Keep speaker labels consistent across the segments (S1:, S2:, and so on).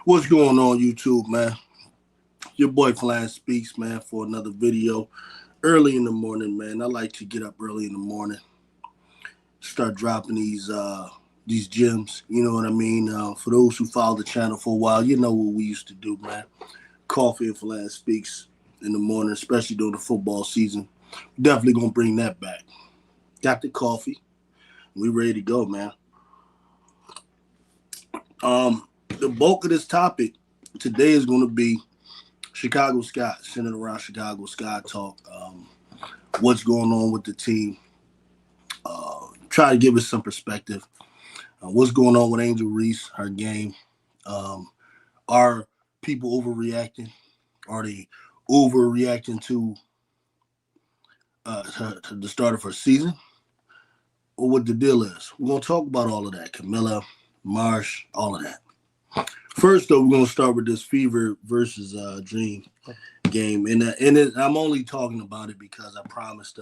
S1: What's going on, YouTube, man? Your boy Flan Speaks, man, for another video. Early in the morning, man. I like to get up early in the morning, start dropping these gems. You know what I mean? For those who follow the channel for a while, you know what we used to do, man. Coffee and Flan Speaks in the morning, especially during the football season. Definitely gonna bring that back. Got the coffee. We ready to go, man. The bulk of this topic today is going to be Chicago Sky, centered around Chicago Sky talk. What's going on with the team? Try to give us some perspective. What's going on with Angel Reese, her game? Are people overreacting? Are they overreacting to the start of her season? Or what the deal is? We're going to talk about all of that. Camilla, Marsh, all of that. First, though, we're going to start with this Fever versus Dream game. I'm only talking about it because I promised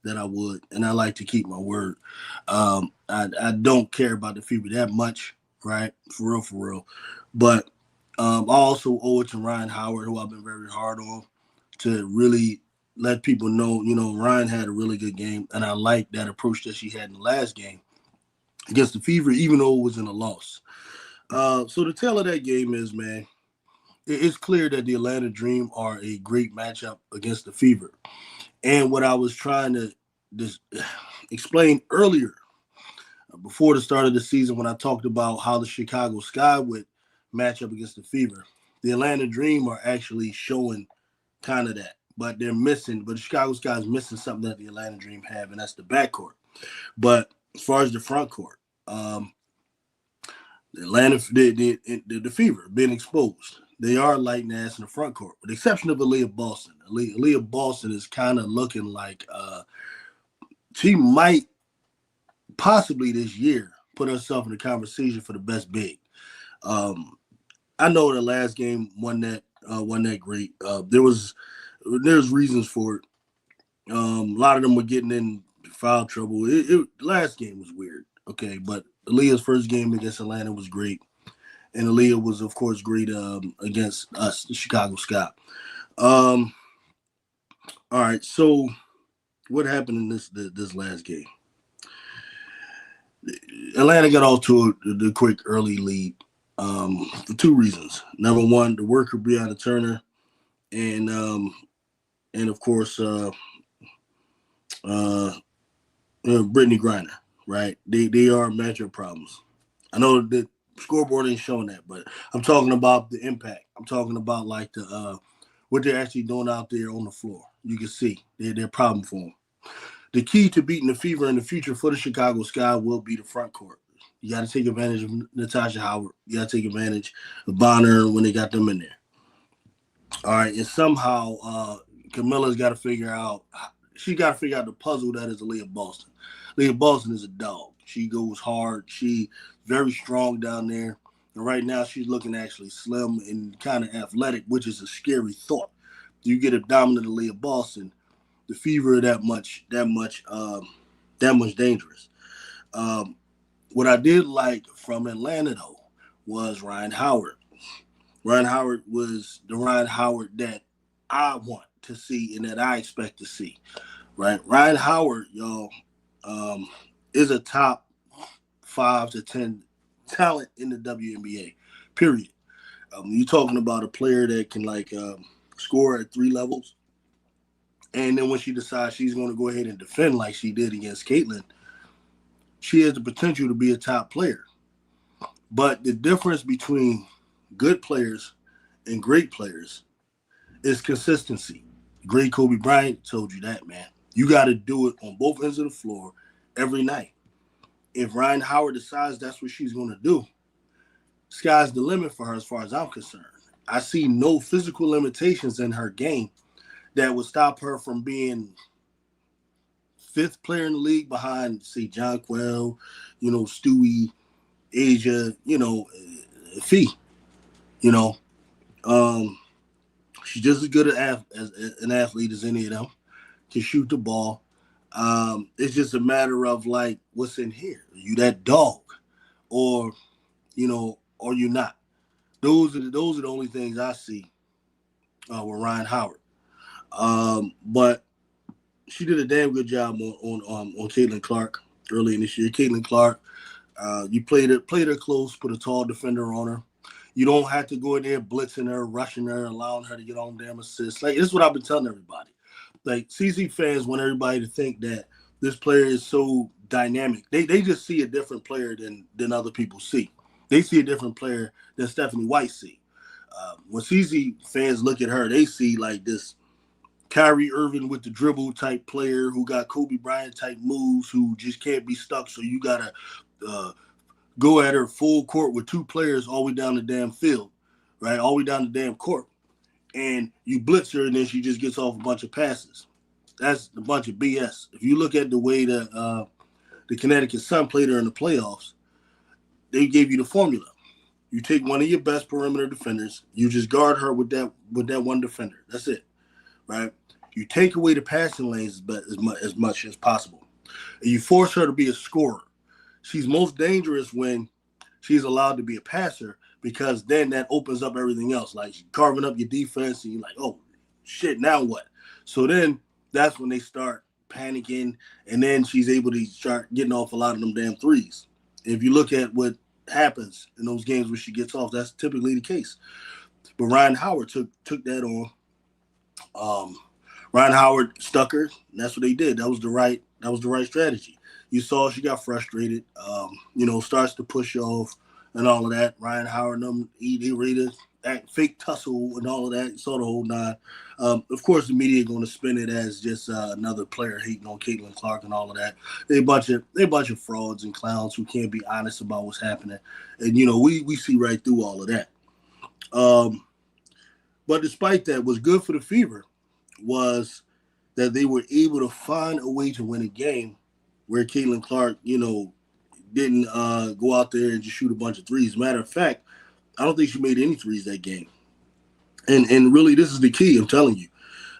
S1: that I would, and I like to keep my word. I don't care about the Fever that much, right? For real. But I also owe it to Ryan Howard, who I've been very hard on, to really let people know, Ryan had a really good game, and I like that approach that she had in the last game against the Fever, even though it was in a loss. So the tale of that game is, man, it's clear that the Atlanta Dream are a great matchup against the Fever. And what I was trying to explain earlier, before the start of the season, when I talked about how the Chicago Sky would match up against the Fever, the Atlanta Dream are actually showing kind of that. But the Chicago Sky is missing something that the Atlanta Dream have, and that's the backcourt. But as far as the front court, the Fever being exposed. They are lighting ass in the front court, with the exception of Aaliyah Boston. Aaliyah Boston is kind of looking like she might possibly this year put herself in the conversation for the best big. I know the last game wasn't that great. There's reasons for it. A lot of them were getting in foul trouble. Last game was weird, okay, but Aaliyah's first game against Atlanta was great. And Aaliyah was, of course, great against us, the Chicago Sky. All right, so what happened in this last game? Atlanta got off to the quick early lead for two reasons. Number one, the worker Breonna Turner, and of course Brittany Griner. Right? They are matchup problems. I know that scoreboard ain't showing that, but I'm talking about the impact. I'm talking about like the what they're actually doing out there on the floor. You can see they're a problem for them. The key to beating the Fever in the future for the Chicago Sky will be the front court. You got to take advantage of Natasha Howard. You got to take advantage of Bonner when they got them in there. All right, and somehow Camilla's got to figure out. She got to figure out the puzzle that is Aaliyah Boston. Aaliyah Boston is a dog. She goes hard. She's very strong down there. And right now she's looking actually slim and kind of athletic, which is a scary thought. You get a dominant Aaliyah Boston, the Fever are that much dangerous. What I did like from Atlanta though was Ryan Howard. Ryan Howard was the Ryan Howard that I want to see and that I expect to see. Right, Ryan Howard, y'all, is a top 5 to 10 talent in the WNBA. Period. You're talking about a player that can score at 3 levels, and then when she decides she's going to go ahead and defend like she did against Caitlin, she has the potential to be a top player. But the difference between good players and great players is consistency. Great Kobe Bryant told you that, man. You got to do it on both ends of the floor every night. If Ryan Howard decides that's what she's going to do, sky's the limit for her as far as I'm concerned. I see no physical limitations in her game that would stop her from being 5th player in the league behind, say, John Quell, Stewie, Asia, Fee. She's just as good as an athlete as any of them. Can shoot the ball. It's just a matter of what's in here. Are you that dog, or or you not? Those are the only things I see with Ryan Howard. But she did a damn good job on Caitlin Clark early in this year. Caitlin Clark, you played her close, put a tall defender on her. You don't have to go in there blitzing her, rushing her, allowing her to get on damn assists. Like, this is what I've been telling everybody. Like, CC fans want everybody to think that this player is so dynamic. They just see a different player than other people see. They see a different player than Stephanie White see. When CC fans look at her, they see like this Kyrie Irving with the dribble type player who got Kobe Bryant type moves, who just can't be stuck. So you gotta uh, go at her full court with two players all the way down the damn field, right? All the way down the damn court. And you blitz her and then she just gets off a bunch of passes. That's a bunch of BS. If you look at the way that the Connecticut Sun played her in the playoffs, they gave you the formula. You take one of your best perimeter defenders, you just guard her with that one defender. That's it, right? You take away the passing lanes as much as possible, and you force her to be a scorer. She's most dangerous when she's allowed to be a passer, because then that opens up everything else. Like, carving up your defense, and you're like, oh shit, now what? So then that's when they start panicking, and then she's able to start getting off a lot of them damn threes. If you look at what happens in those games where she gets off, that's typically the case. But Ryan Howard took that on. Ryan Howard stuck her, and that's what they did. That was the right strategy. You saw she got frustrated, starts to push off and all of that. Ryan Howard, they ready to act fake tussle and all of that. You saw the whole nine. Of course, the media going to spin it as just another player hating on Caitlin Clark and all of that. They a bunch of frauds and clowns who can't be honest about what's happening. And we see right through all of that. But despite that, what's good for the Fever was that they were able to find a way to win a game where Caitlin Clark, didn't go out there and just shoot a bunch of threes. Matter of fact, I don't think she made any threes that game. And really, this is the key. I'm telling you.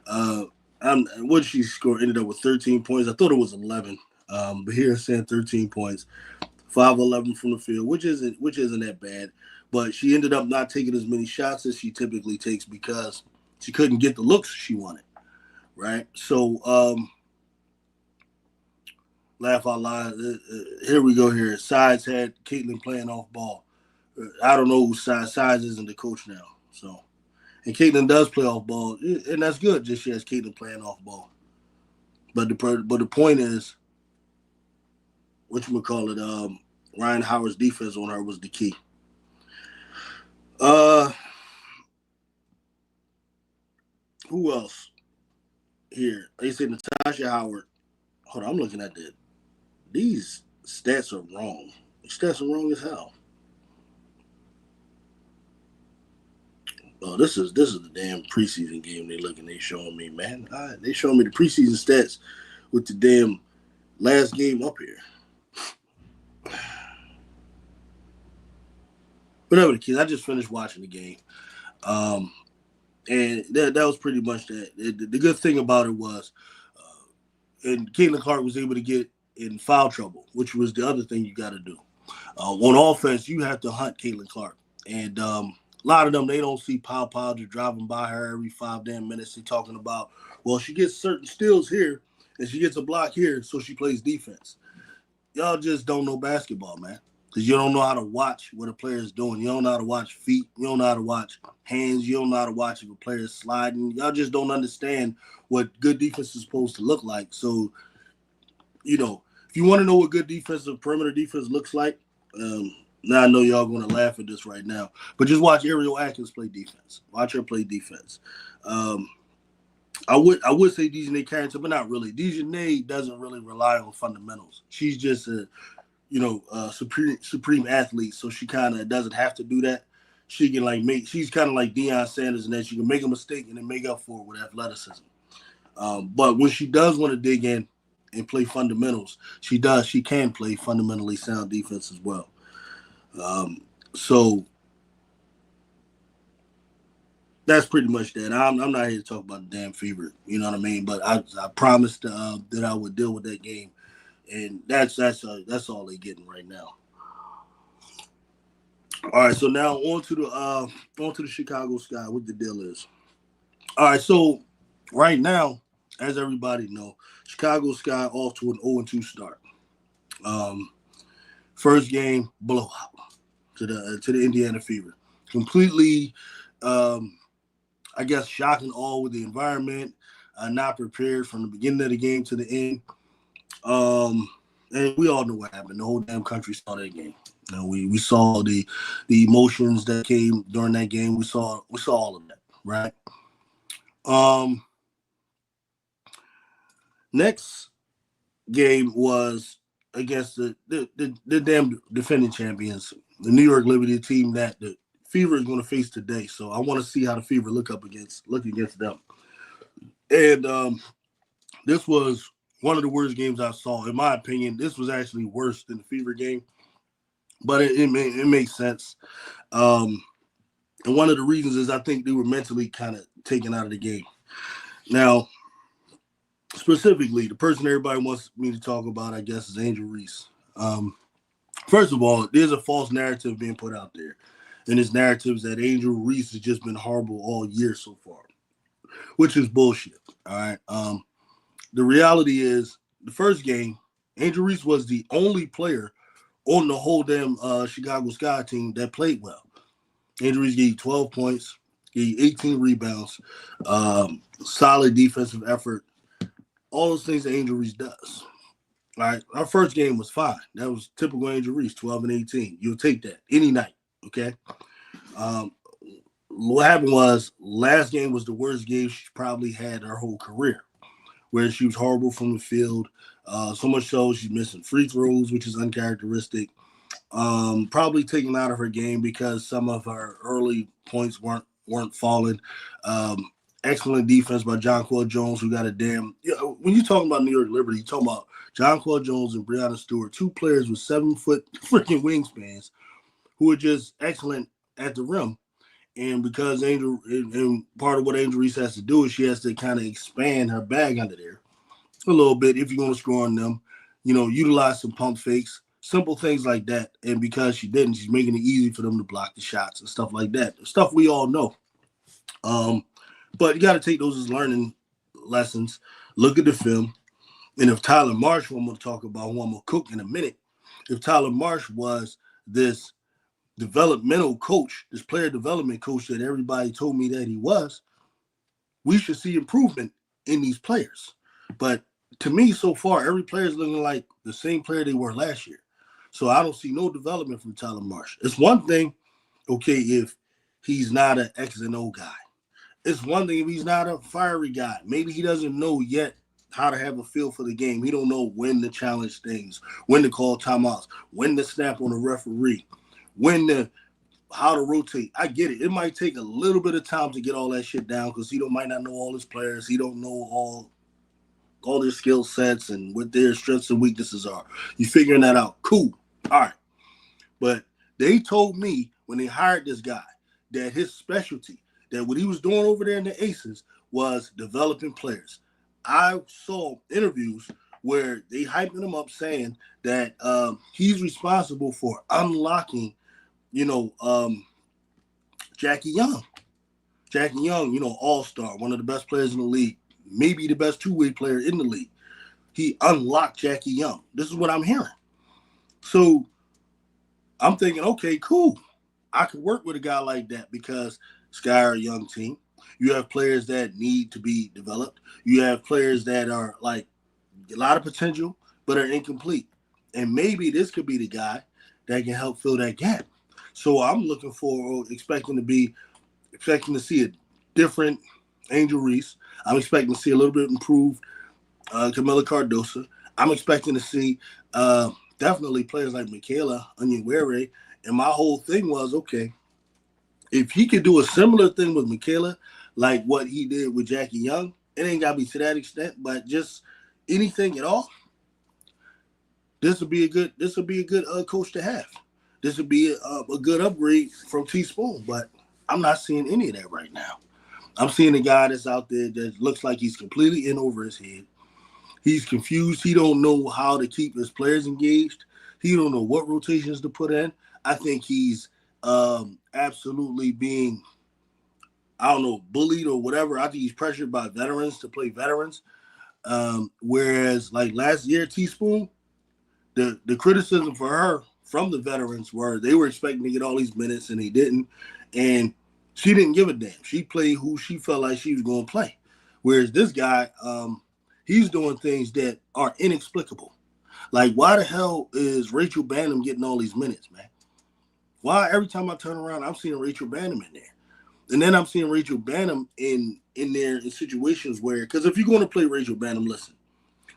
S1: What did she score? Ended up with 13 points. I thought it was 11, but here it's saying 13 points, 5-11 from the field, which isn't that bad. But she ended up not taking as many shots as she typically takes because she couldn't get the looks she wanted. Right? So, laugh out loud. Here we go. Here, Sides had Caitlin playing off ball. I don't know who Sides isn't the coach now. So, and Caitlin does play off ball, and that's good. Just she has Caitlin playing off ball. But the point is, whatchamacallit, Ryan Howard's defense on her was the key. Who else here? They said Natasha Howard. Hold on, I'm looking at these stats are wrong. These stats are wrong as hell. Oh, this is the damn preseason game they showing me, man. They showing me the preseason stats with the damn last game up here. Whatever the case, I just finished watching the game. And that was pretty much that. The good thing about it was, and Caitlin Clark was able to get in foul trouble, which was the other thing you got to do. On offense, you have to hunt Caitlin Clark. And a lot of them, they don't see Pow just driving by her every 5 damn minutes. They're talking about, well, she gets certain steals here, and she gets a block here, so she plays defense. Y'all just don't know basketball, man. Because you don't know how to watch what a player is doing. You don't know how to watch feet. You don't know how to watch hands. You don't know how to watch if a player is sliding. Y'all just don't understand what good defense is supposed to look like. So, if you want to know what good defensive perimeter defense looks like, now I know y'all going to laugh at this right now, but just watch Ariel Atkins play defense. Watch her play defense. I would say Dejanay Carrington, but not really. Dejanay doesn't really rely on fundamentals. She's just a supreme athlete, so she kind of doesn't have to do that. She can she's kind of like Deion Sanders in that she can make a mistake and then make up for it with athleticism. But when she does want to dig in and play fundamentals, she does. She can play fundamentally sound defense as well. So that's pretty much that. I'm not here to talk about the damn Fever, you know what I mean? But I promised that I would deal with that game, and that's all they're getting right now. All right, so now on to the Chicago Sky. What the deal is? All right, so right now, as everybody know, Chicago Sky off to an 0-2 start. Um, First game blowout to the Indiana Fever. Completely, um, I guess, shock and awe with the environment. Not prepared from the beginning of the game to the end. Um, and we all know what happened. The whole damn country saw that game. You know, we saw the emotions that came during that game. We saw all of that, right? Um, Next game was against the damn defending champions, the New York Liberty team that the Fever is going to face today. So I want to see how the Fever look against them. And this was one of the worst games I saw. In my opinion, this was actually worse than the Fever game, but it makes sense. Um, and one of the reasons is I think they were mentally kind of taken out of the game. Now, specifically, the person everybody wants me to talk about, I guess, is Angel Reese. First of all, there's a false narrative being put out there. And this narrative is that Angel Reese has just been horrible all year so far, which is bullshit. All right. The reality is the first game, Angel Reese was the only player on the whole damn Chicago Sky team that played well. Angel Reese gave 12 points, gave 18 rebounds, solid defensive effort, all those things that Angel Reese does. All right, our first game was fine. That was typical Angel Reese, 12 and 18. You'll take that any night, okay? Um, what happened was last game was the worst game she probably had her whole career, where she was horrible from the field. So much so she's missing free throws, which is uncharacteristic. Probably taken out of her game because some of her early points weren't falling. Excellent defense by Jonquel Jones, who got a damn. You know, when you're talking about New York Liberty, you're talking about Jonquel Jones and Breonna Stewart, two players with 7-foot freaking wingspans, who are just excellent at the rim. And because Angel, and part of what Angel Reese has to do is she has to kind of expand her bag under there a little bit if you're going to score on them. You know, utilize some pump fakes, simple things like that. And because she didn't, she's making it easy for them to block the shots and stuff like that. Stuff we all know. But you got to take those as learning lessons. Look at the film. And if Tyler Marsh, who I'm going to talk about, who I'm going to cook in a minute, if Tyler Marsh was this developmental coach, this player development coach that everybody told me that he was, we should see improvement in these players. But to me, so far, every player is looking like the same player they were last year. So I don't see no development from Tyler Marsh. It's one thing, okay, if he's not an X and O guy. It's one thing if he's not a fiery guy. Maybe he doesn't know yet how to have a feel for the game. He don't know when to challenge things, when to call timeouts, when to snap on a referee, how to rotate. I get it. It might take a little bit of time to get all that shit down because he might not know all his players. He don't know all their skill sets and what their strengths and weaknesses are. You figuring that out. Cool. All right. But they told me when they hired this guy that his specialty, that what he was doing over there in the Aces was developing players. I saw interviews where they hyping him up saying that he's responsible for unlocking, Jackie Young. Jackie Young, all-star, one of the best players in the league, maybe the best two-way player in the league. He unlocked Jackie Young. This is what I'm hearing. So I'm thinking, okay, cool. I could work with a guy like that because Sky are a young team. You have players that need to be developed. You have players that are like a lot of potential, but are incomplete. And maybe this could be the guy that can help fill that gap. So I'm looking for, expecting to see a different Angel Reese. I'm expecting to see a little bit improved Camila Cardosa. I'm expecting to see definitely players like Michaela Onyenwere. And my whole thing was, okay, if he could do a similar thing with Michaela, like what he did with Jackie Young, it ain't got to be to that extent, but just anything at all, this would be a good coach to have. This would be a good upgrade from Teaspoon, but I'm not seeing any of that right now. I'm seeing a guy that's out there that looks like he's completely in over his head. He's confused. He don't know how to keep his players engaged. He don't know what rotations to put in. I think he's absolutely being, I don't know, bullied or whatever. I think he's pressured by veterans to play veterans. Whereas like last year, Teaspoon, the criticism for her from the veterans were they were expecting to get all these minutes and they didn't, and she didn't give a damn. She played who she felt like she was going to play. Whereas this guy, he's doing things that are inexplicable. Like, why the hell is Rachel Banham getting all these minutes, man? Why every time I turn around, I'm seeing Rachel Banham in there, and then I'm seeing Rachel Banham in there in situations where, because if you're going to play Rachel Banham, listen.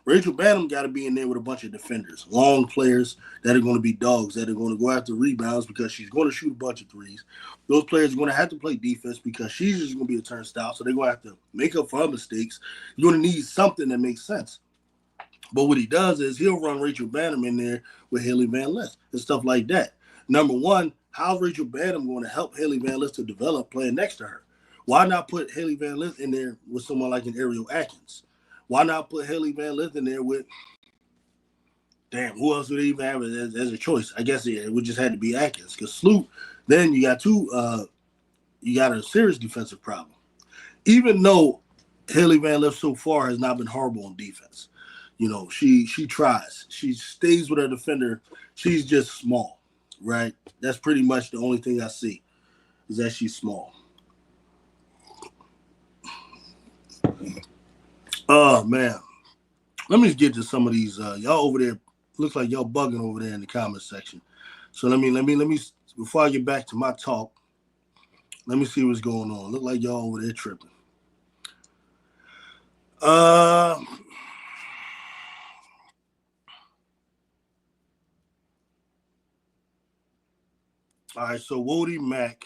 S1: Rachel Banham got to be in there with a bunch of defenders, long players that are going to be dogs, that are going to go after rebounds because she's going to shoot a bunch of threes. Those players are going to have to play defense because she's just going to be a turnstile, so they're going to have to make up for her mistakes. You're going to need something that makes sense. But what he does is he'll run Rachel Banham in there with Haley Van Lith and stuff like that. Number one, how's Rachel Banham going to help Haley Van Lith to develop playing next to her? Why not put Haley Van Lith in there with someone like an Ariel Atkins? Why not put Haley Van Lith in there with, who else would they even have as a choice? I guess it would just have to be Atkins. Because Sloot, then you got you got a serious defensive problem. Even though Haley Van Lith so far has not been horrible on defense. You know, she tries. She stays with her defender. She's just small, right? That's pretty much the only thing I see is that she's small. Oh, man. Let me just get to some of these. Y'all over there, looks like y'all bugging over there in the comment section. So let me, before I get back to my talk, let me see what's going on. Look like y'all over there tripping. All right, so Wody Mack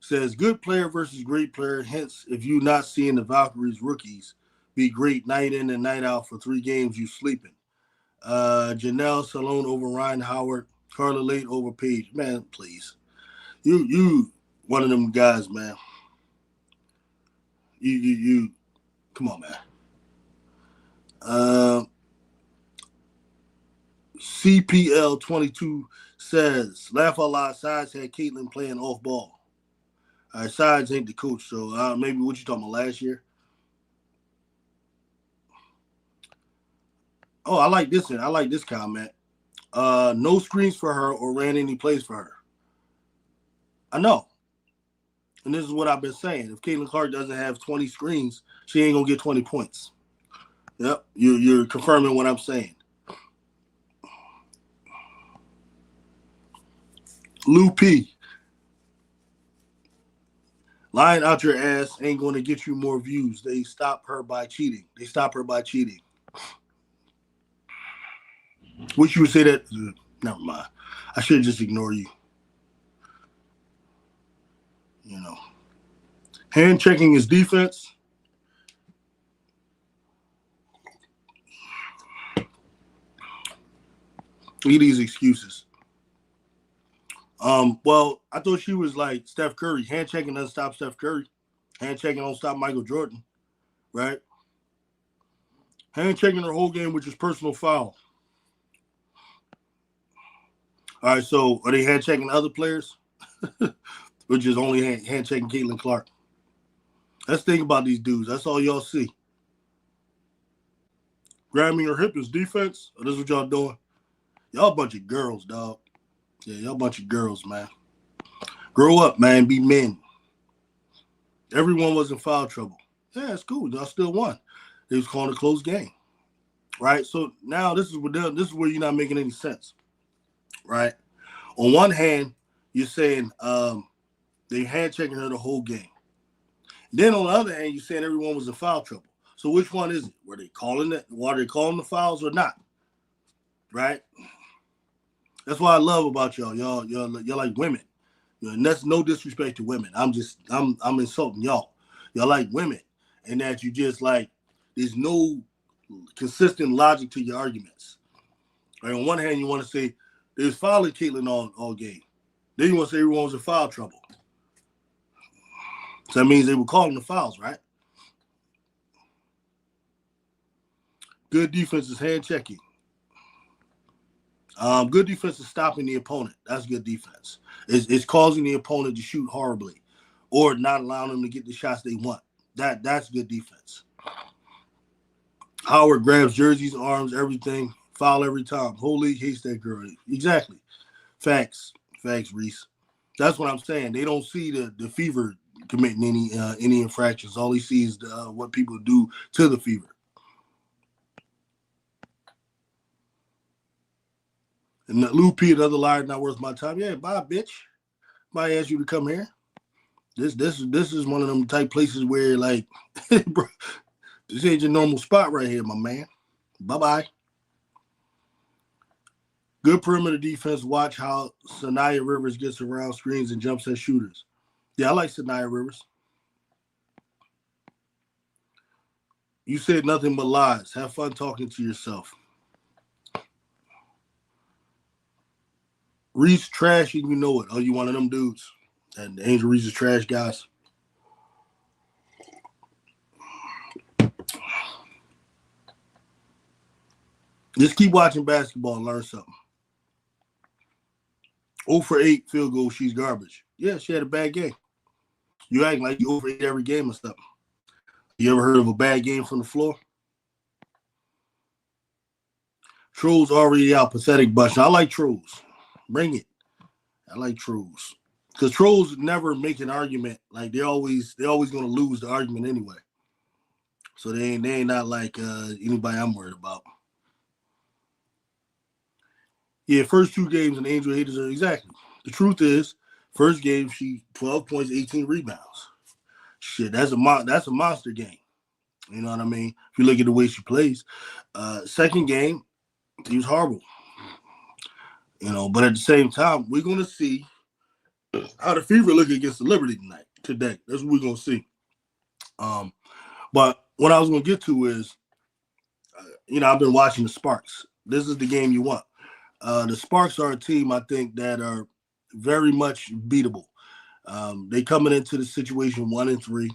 S1: says, good player versus great player. Hence, if you're not seeing the Valkyries rookies be great night in and night out for 3 games, you sleeping. Janelle Salone over Ryan Howard. Carla Late over Paige. Man, please. You one of them guys, man. You come on, man. CPL 22 says, laugh out loud, Sides had Caitlin playing off ball. All right, Sides ain't the coach, so maybe what you talking about last year? Oh, I like this one. I like this comment. No screens for her or ran any plays for her. I know. And this is what I've been saying. If Caitlin Clark doesn't have 20 screens, she ain't going to get 20 points. Yep, you're confirming what I'm saying. Lou P. Lying out your ass ain't going to get you more views. They stop her by cheating. Wish you would say that. Never mind. I should just ignore you. You know. Hand checking his defense. Look at these excuses. Well, I thought she was like Steph Curry. Hand checking doesn't stop Steph Curry. Hand checking don't stop Michael Jordan, right? Hand checking her whole game, which is personal foul. All right, so are they hand checking other players? Which is only hand checking Caitlin Clark. Let's think about these dudes. That's all y'all see. Grabbing her hip is defense? Or this is what y'all doing? Y'all a bunch of girls, dog. Yeah, y'all a bunch of girls, man. Grow up, man. Be men. Everyone was in foul trouble. Yeah, it's cool. Y'all still won. They was calling a close game, right? So now this is where you're not making any sense, right? On one hand, you're saying they hand checking her the whole game. Then on the other hand, you're saying everyone was in foul trouble. So which one is it? Were they calling it? Were they calling the fouls or not? Right? That's what I love about y'all. You're like women. And that's no disrespect to women. I'm insulting y'all. Y'all like women, and that you just like there's no consistent logic to your arguments. Right? On one hand, you want to say there's fouling Caitlin all game. Then you want to say everyone was in foul trouble. So that means they were calling the fouls, right? Good defense is hand checking. Good defense is stopping the opponent. That's good defense. It's causing the opponent to shoot horribly, or not allowing them to get the shots they want. That's good defense. Howard grabs jerseys, arms, everything, foul every time. Whole league hates that girl. Exactly. Facts, Reese. That's what I'm saying. They don't see the Fever committing any infractions. All he sees is what people do to the Fever. And Lou P, another liar, not worth my time. Yeah, bye, bitch. Somebody asked you to come here. This is one of them type places where like, bro, this ain't your normal spot right here, my man. Bye bye. Good perimeter defense. Watch how Sanaya Rivers gets around screens and jumps at shooters. Yeah, I like Sanaya Rivers. You said nothing but lies. Have fun talking to yourself. Reese trash and you know it. Oh, you one of them dudes. And Angel Reese is trash guys. Just keep watching basketball and learn something. 0 for 8 field goal, she's garbage. Yeah, she had a bad game. You act like you 0 for 8 every game or something. You ever heard of a bad game from the floor? Trolls already out. Pathetic bunch. I like trolls. Bring it. I like trolls. Because trolls never make an argument. Like they're always gonna lose the argument anyway. So they ain't not like anybody I'm worried about. Yeah, first 2 games and Angel haters are exactly. The truth is, first game she 12 points, 18 rebounds. Shit, that's a monster game. You know what I mean? If you look at the way she plays. Second game, he was horrible. You know, but at the same time, we're gonna see how the Fever look against the Liberty today. That's what we're gonna see. But what I was gonna get to is, I've been watching the Sparks. This is the game you want. The Sparks are a team I think that are very much beatable. They coming into the situation 1-3.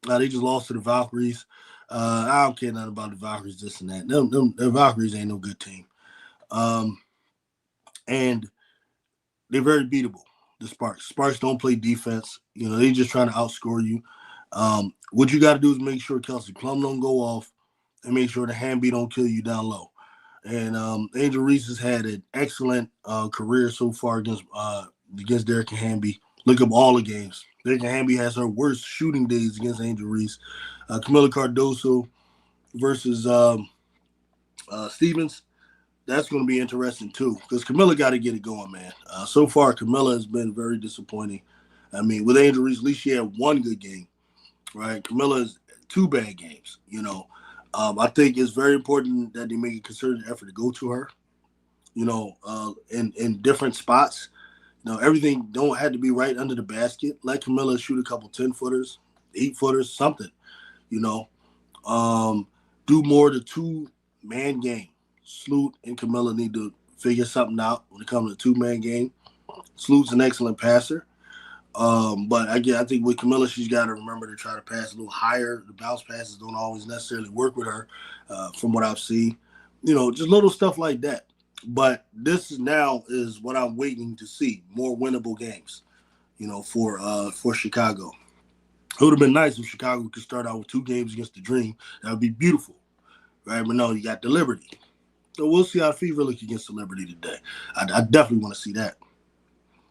S1: They just lost to the Valkyries. I don't care nothing about the Valkyries, this and that. The Valkyries ain't no good team. And they're very beatable, the Sparks. Sparks don't play defense. They just trying to outscore you. What you got to do is make sure Kelsey Plum don't go off and make sure the Hamby don't kill you down low. And Angel Reese has had an excellent career so far against Derek and Hamby. Look up all the games. Derek and Hamby has her worst shooting days against Angel Reese. Camila Cardoso versus Stevens. That's going to be interesting too, because Camilla got to get it going, man. So far, Camilla has been very disappointing. I mean, with Angel Reese, at least she had one good game, right? Camilla's 2 bad games. I think it's very important that they make a concerted effort to go to her. In different spots. Everything don't have to be right under the basket. Let Camilla shoot a couple 10-footers, 8-footers, something. Do more the 2-man game. Sloot and Camilla need to figure something out when it comes to 2-man game. Sloot's an excellent passer. But again, I think with Camilla, she's got to remember to try to pass a little higher. The bounce passes don't always necessarily work with her, from what I've seen. Just little stuff like that. But this is what I'm waiting to see. More winnable games, for Chicago. It would have been nice if Chicago could start out with 2 games against the Dream. That would be beautiful, right? But no, you got the Liberty. So we'll see how Fever look against the Liberty today. I definitely want to see that.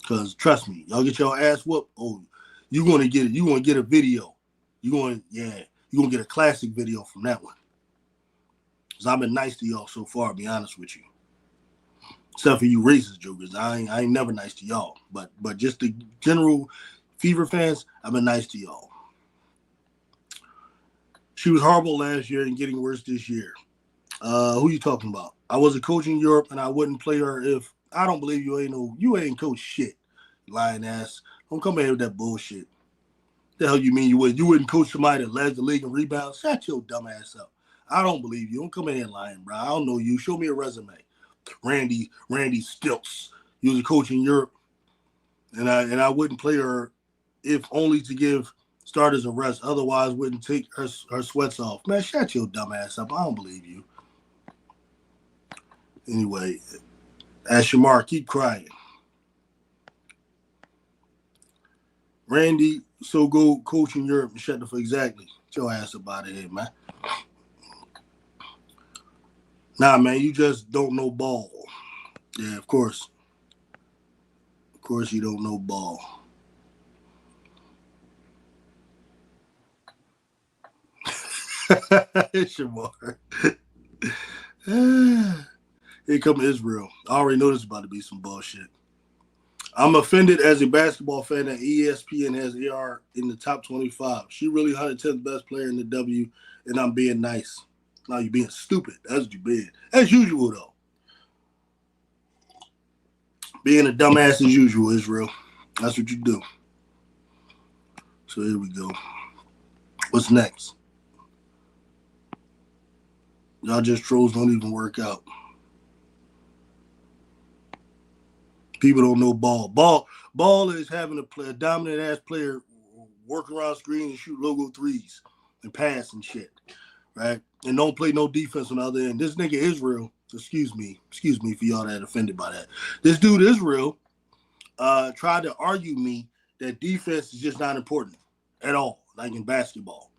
S1: Because trust me, y'all get your ass whooped. Oh, you're going to get it. You're going to get a video. You're going to get a classic video from that one. Because I've been nice to y'all so far, to be honest with you. Except for you racist jokers. I ain't never nice to y'all. But just the general Fever fans, I've been nice to y'all. She was horrible last year and getting worse this year. Who you talking about? I was a coach in Europe and I wouldn't play her if I don't believe you ain't coach shit, lying ass. Don't come in here with that bullshit. The hell you mean you wouldn't coach somebody that led the league in rebounds? Shut your dumb ass up. I don't believe you. Don't come in here lying, bro. I don't know you. Show me a resume. Randy Stilts. He was a coach in Europe, and I wouldn't play her if only to give starters a rest. Otherwise, wouldn't take her sweats off. Man, shut your dumb ass up. I don't believe you. Anyway, As Shamar, keep crying. Randy, so go coach in Europe and shut the fuck. Exactly. Get your ass up out of here, man. Nah, man, you just don't know ball. Yeah, of course. Of course you don't know ball. Shamar. Here come Israel. I already know this is about to be some bullshit. I'm offended as a basketball fan that ESPN has AR in the top 25. She really 110th best player in the W, and I'm being nice. Now you're being stupid. That's what you're being. As usual, though. Being a dumbass as usual, Israel. That's what you do. So here we go. What's next? Y'all just trolls don't even work out. People don't know ball. Ball is having a dominant ass player work around screen and shoot logo threes and pass and shit, right? And don't play no defense on the other end. This nigga Israel, excuse me for y'all that offended by that. This dude Israel tried to argue me that defense is just not important at all, like in basketball,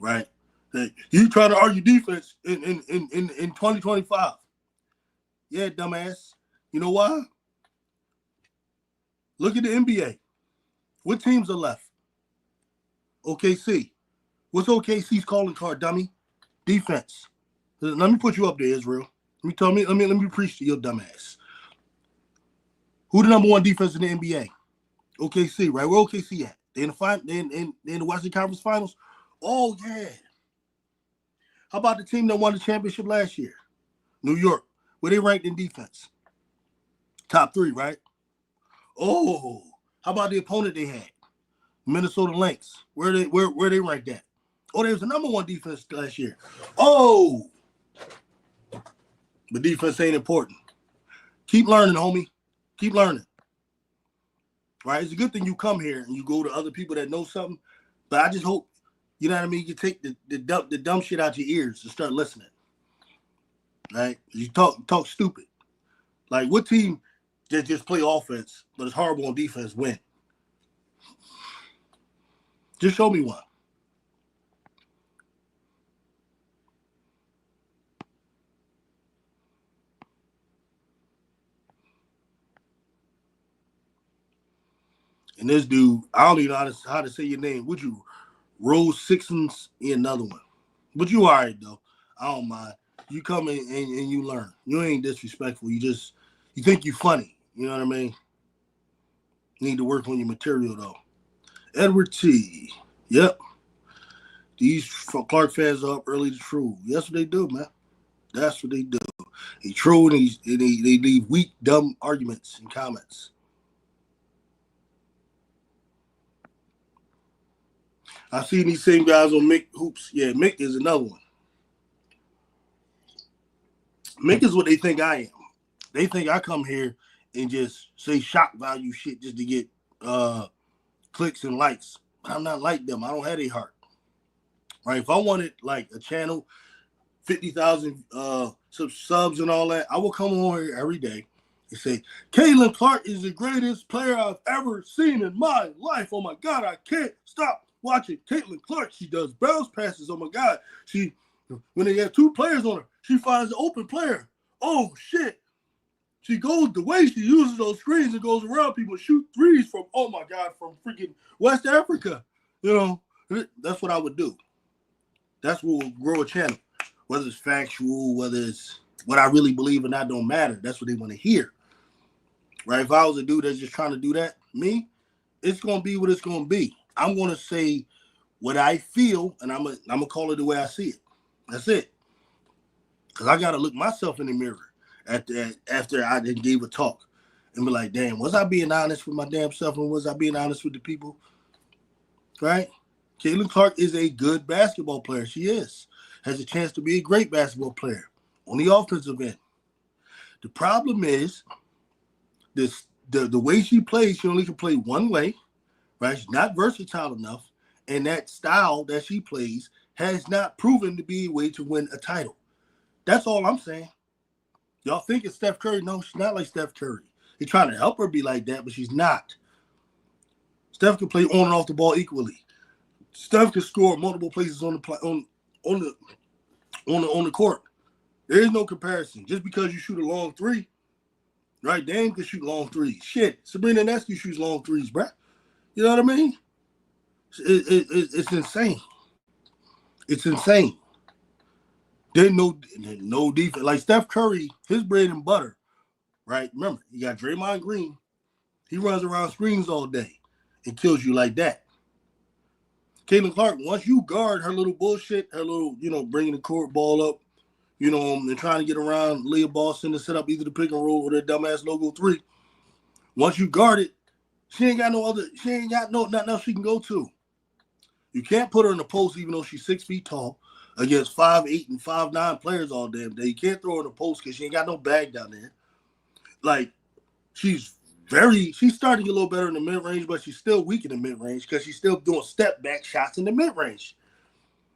S1: right? That you try to argue defense in 2025. Yeah, dumbass. You know why? Look at the NBA. What teams are left? OKC. What's OKC's calling card, dummy? Defense. Let me put you up there, Israel. Let me preach to your dumbass. Who the number one defense in the NBA? OKC, right? Where OKC at? They in the final, they in the Western Conference Finals? Oh yeah. How about the team that won the championship last year? New York. Where they ranked in defense? Top 3, right? Oh, how about the opponent they had? Minnesota Lynx. Where they ranked at? Oh, they was the number one defense last year. Oh, but defense ain't important. Keep learning, homie. Keep learning. Right? It's a good thing you come here and you go to other people that know something. But I just hope, you know what I mean, you take the dumb shit out your ears and start listening. Right? You talk stupid. Like what team that just play offense but it's horrible on defense win? Just show me one. And this dude, I don't even know how to say your name. Would you? Rose Sixons in another one. But you all right, though. I don't mind. You come in and you learn. You ain't disrespectful. You think you funny. You know what I mean? You need to work on your material, though. Edward T. Yep. These Clark fans are up early to troll. That's what they do, man. That's what they do. They troll and they leave weak, dumb arguments and comments. I've seen these same guys on Mick Hoops. Yeah, Mick is another one. Mick is what they think I am. They think I come here and just say shock value shit just to get clicks and likes. I'm not like them. I don't have a heart. Right? If I wanted like a channel, 50,000 subs and all that, I will come on here every day and say, Caitlin Clark is the greatest player I've ever seen in my life. Oh my God, I can't stop watching Caitlin Clark. She does bounce passes. Oh my God. When they have 2 players on her, she finds an open player. Oh shit. She goes the way she uses those screens and goes around people, shoot threes from, oh my God, from freaking West Africa. You know, that's what I would do. That's what will grow a channel. Whether it's factual, whether it's what I really believe or not, don't matter. That's what they want to hear. Right? If I was a dude that's just trying to do that, me, it's going to be what it's going to be. I'm going to say what I feel, and I'm gonna call it the way I see it. That's it. Because I got to look myself in the mirror after I then gave a talk and be like, damn, was I being honest with my damn self and was I being honest with the people? Right? Caitlin Clark is a good basketball player. She is. Has a chance to be a great basketball player on the offensive end. The problem is the way she plays, she only can play one way, right? She's not versatile enough, and that style that she plays has not proven to be a way to win a title. That's all I'm saying. Y'all think it's Steph Curry? No, she's not like Steph Curry. They're trying to help her be like that, but she's not. Steph can play on and off the ball equally. Steph can score multiple places on the court. There is no comparison. Just because you shoot a long three, right? Dame can shoot long threes. Shit, Sabrina Ionescu shoots long threes, bruh. You know what I mean? It's insane. It's insane. There's no defense. Like Steph Curry, his bread and butter, right? Remember, you got Draymond Green. He runs around screens all day and kills you like that. Caitlin Clark, once you guard her little bullshit, her little, bringing the court ball up, and trying to get around Leah Boston to set up either the pick and roll or their dumbass logo 3. Once you guard it, she ain't got nothing else she can go to. You can't put her in the post even though she's 6 feet tall against 5'8" and 5'9" players all damn day. You can't throw her in the post because she ain't got no bag down there. Like, she's starting to get a little better in the mid-range, but she's still weak in the mid-range because she's still doing step-back shots in the mid-range.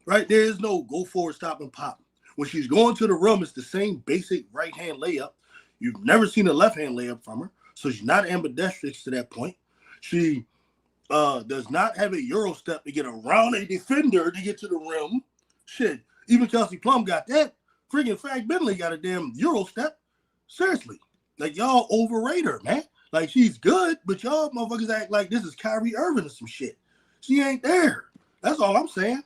S1: Right? There is no go forward, stop, and pop. When she's going to the rim, it's the same basic right-hand layup. You've never seen a left-hand layup from her, so she's not ambidextrous to that point. She does not have a Euro step to get around a defender to get to the rim. Shit, even Kelsey Plum got that. Freaking Fag Bentley got a damn Euro step. Seriously. Like, y'all overrate her, man. Like, she's good, but y'all motherfuckers act like this is Kyrie Irving or some shit. She ain't there. That's all I'm saying.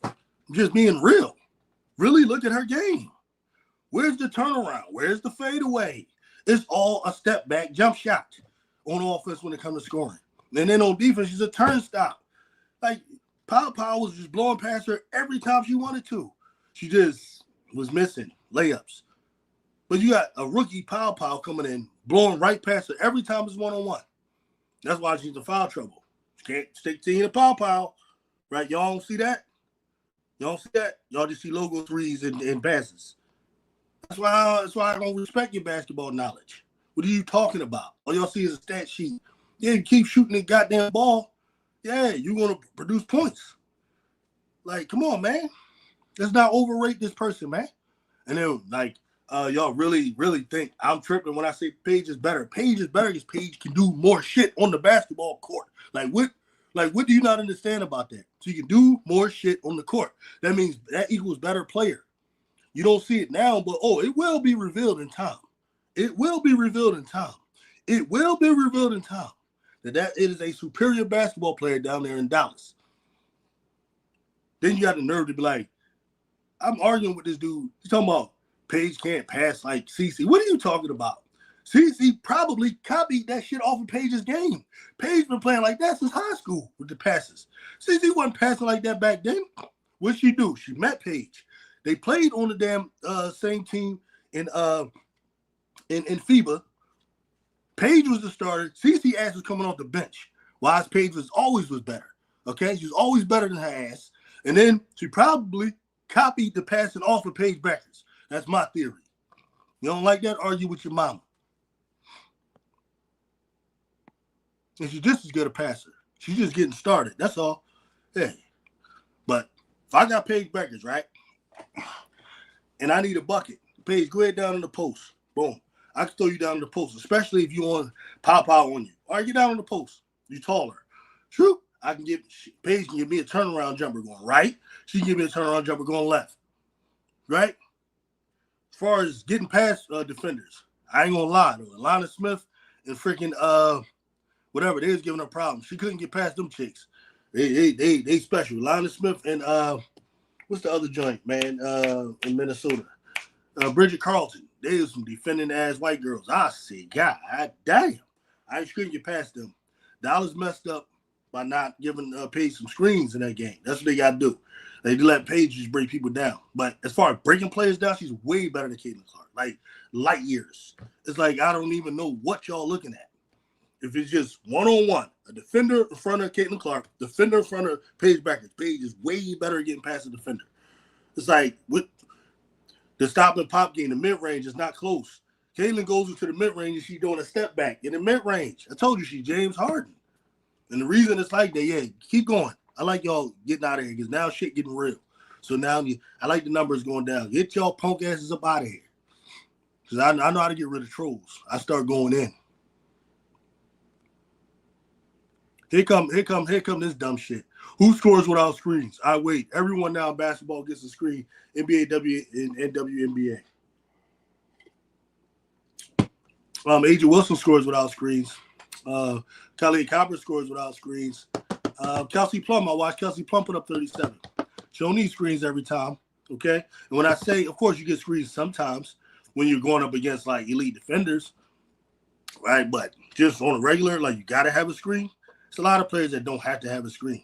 S1: I'm just being real. Really look at her game. Where's the turnaround? Where's the fadeaway? It's all a step back jump shot on offense when it comes to scoring. And then on defense, she's a turnstile. Like, Pow was just blowing past her every time she wanted to. She just was missing layups. But you got a rookie Pow coming in, blowing right past her every time it's one-on-one. That's why she's in foul trouble. She can't stick to the Pow. Right? Y'all don't see that? Y'all see that? Y'all just see logo threes and passes. That's why I don't respect your basketball knowledge. What are you talking about? All y'all see is a stat sheet. Yeah, you keep shooting the goddamn ball. Yeah, you're going to produce points. Like, come on, man. Let's not overrate this person, man. And then, like, y'all really, really think I'm tripping when I say Paige is better. Paige is better because Paige can do more shit on the basketball court. Like, what do you not understand about that? So you can do more shit on the court. That means that equals better player. You don't see it now, but, it will be revealed in time. It will be revealed in time. It will be revealed in time that it is a superior basketball player down there in Dallas. Then you got the nerve to be like, I'm arguing with this dude. He's talking about Paige can't pass like CeCe. What are you talking about? CeCe probably copied that shit off of Paige's game. Paige been playing like that since high school with the passes. CeCe wasn't passing like that back then. What'd she do? She met Paige. They played on the damn same team in FIBA. Paige was the starter. CeCe ass was coming off the bench. While Paige was better. Okay? She was always better than her ass. And then she probably copied the passing off of Paige Beckers. That's my theory. You don't like that? Argue with your mama. And she's just as good a passer. She's just getting started. That's all. Hey. But if I got Paige Beckers, right? And I need a bucket. Paige, go ahead down in the post. Boom. I can throw you down in the post, especially if you want pop out on you. All right, get down on the post. You taller. True. Paige can give me a turnaround jumper going right. She can give me a turnaround jumper going left. Right? As far as getting past defenders, I ain't gonna lie though. Alana Smith and freaking whatever, they was giving her problems. She couldn't get past them chicks. They special. Alana Smith and what's the other joint, man? In Minnesota. Bridget Carlton. They was some defending ass white girls. I see, God damn. I just couldn't get past them. Dallas messed up by not giving Paige some screens in that game. That's what they got to do. They let Paige just break people down. But as far as breaking players down, she's way better than Caitlin Clark. Like, light years. It's like, I don't even know what y'all looking at. If it's just one-on-one, a defender in front of Caitlin Clark, defender in front of Paige Beckers, Paige is way better at getting past the defender. It's like, with the stop and pop game, the mid-range is not close. Caitlin goes into the mid-range and she's doing a step back in the mid-range. I told you she's James Harden. And the reason it's like that, yeah, keep going. I like y'all getting out of here because now shit getting real. So now I like the numbers going down. Get y'all punk asses up out of here. Because I know how to get rid of trolls. I start going in. Here come this dumb shit. Who scores without screens? I wait. Everyone now in basketball gets a screen. NBA, and WNBA. Agent Wilson scores without screens. Kelly Copper scores without screens. Kelsey Plum, I watched Kelsey Plum put up 37. She don't need screens every time, okay? And when I say, of course, you get screens sometimes when you're going up against, like, elite defenders, right? But just on a regular, like, you got to have a screen. It's a lot of players that don't have to have a screen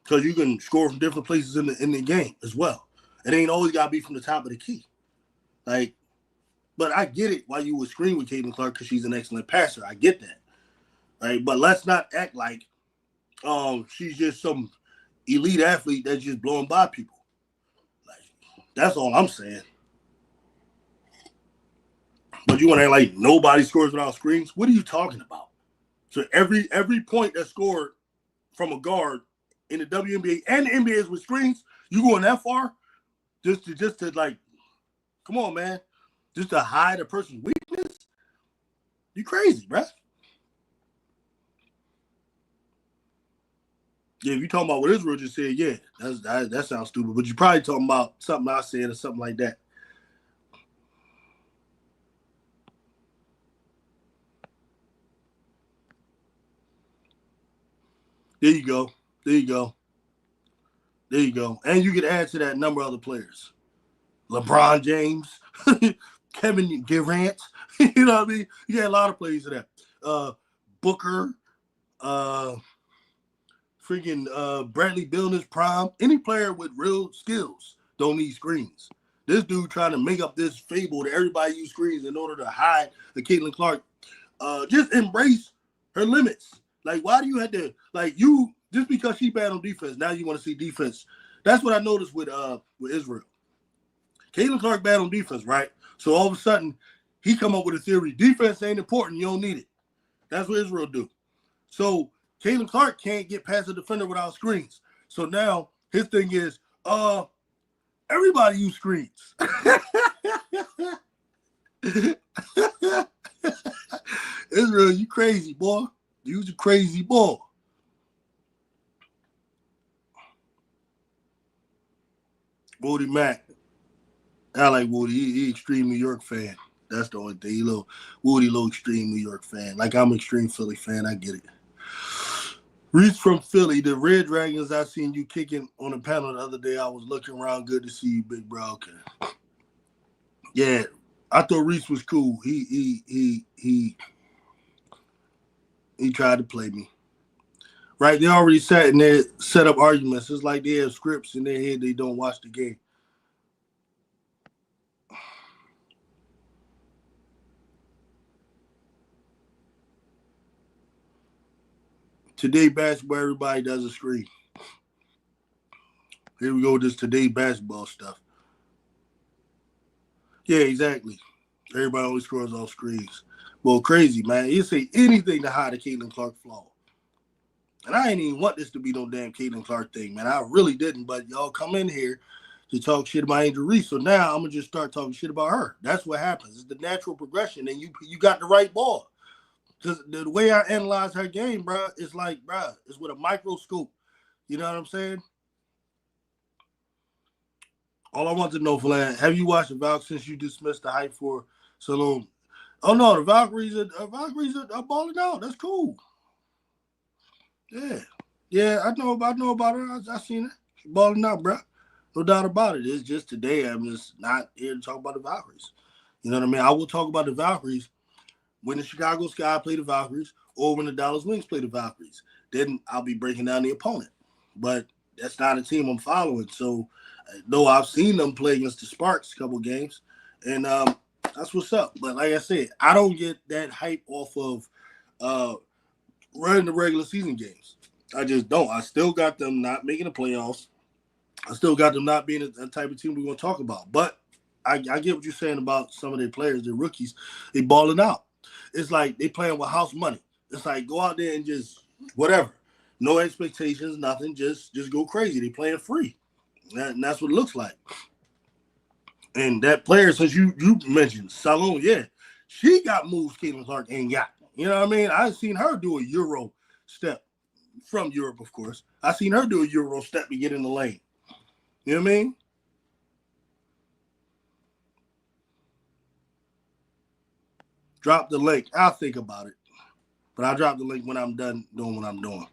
S1: because you can score from different places in the game as well. It ain't always got to be from the top of the key. Like, but I get it why you would screen with Caitlin Clark because she's an excellent passer. I get that, right? But let's not act like she's just some elite athlete that's just blowing by people. Like, that's all I'm saying. But you want to act like nobody scores without screens? What are you talking about? So every point that's scored from a guard in the WNBA and the NBA is with screens, you going that far? Just to like, come on, man. Just to hide a person's weakness? You crazy, bruh. Yeah, if you're talking about what Israel just said, yeah, that sounds stupid. But you're probably talking about something I said or something like that. There you go. There you go. There you go. And you can add to that number of other players. LeBron James, Kevin Durant. You know what I mean? You got a lot of players in that. Booker, Bradley Beal in his prime. Any player with real skills don't need screens. This dude trying to make up this fable that everybody use screens in order to hide the Caitlin Clark. Just embrace her limits. Like, why do you have to, like, you, just because she bad on defense, now you want to see defense. That's what I noticed with Israel. Caitlin Clark bad on defense, right? So all of a sudden, he come up with a theory. Defense ain't important. You don't need it. That's what Israel do. So Caitlin Clark can't get past a defender without screens. So now his thing is, everybody use screens. Israel, you crazy, boy. You's a crazy boy. Woody Mack. I like Woody. He extreme New York fan. That's the only thing. Woody, extreme New York fan. Like, I'm extreme Philly fan. I get it. Reese from Philly. The Red Dragons, I seen you kicking on the panel the other day. I was looking around. Good to see you, big bro. Okay. Yeah, I thought Reese was cool. He tried to play me. Right? They already sat in there, set up arguments. It's like they have scripts in their head. They don't watch the game. Today basketball, everybody does a screen. Here we go with this today basketball stuff. Yeah, exactly. Everybody always scores off screens. Well, crazy, man. You say anything to hide a Caitlin Clark flaw. And I ain't even want this to be no damn Caitlin Clark thing, man. I really didn't. But y'all come in here to talk shit about Angel Reese. So now I'm going to just start talking shit about her. That's what happens. It's the natural progression. And you got the right ball. Because the way I analyze her game, bro, it's like, bro, it's with a microscope. You know what I'm saying? All I want to know, Flan, have you watched the Valkyries since you dismissed the hype for Salone? Oh, no, the Valkyries are balling out. That's cool. Yeah. Yeah, I know about her. I seen it. She's balling out, bro. No doubt about it. It's just today I'm just not here to talk about the Valkyries. You know what I mean? I will talk about the Valkyries when the Chicago Sky play the Valkyries or when the Dallas Wings play the Valkyries. Then I'll be breaking down the opponent. But that's not a team I'm following. So, though I've seen them play against the Sparks a couple games, and that's what's up. But like I said, I don't get that hype off of running the regular season games. I just don't. I still got them not making the playoffs. I still got them not being a type of team we're going to talk about. But I get what you're saying about some of their players, their rookies. They balling out. It's like they playing with house money. It's like go out there and just whatever. No expectations, nothing. Just go crazy. They playing free. And that's what it looks like. And that player, since you mentioned Salon, yeah, she got moves Caitlin Clark ain't got. You know what I mean? I've seen her do a Euro step from Europe, of course. I seen her do a Euro step to get in the lane. You know what I mean? Drop the link. I'll think about it. But I'll drop the link when I'm done doing what I'm doing.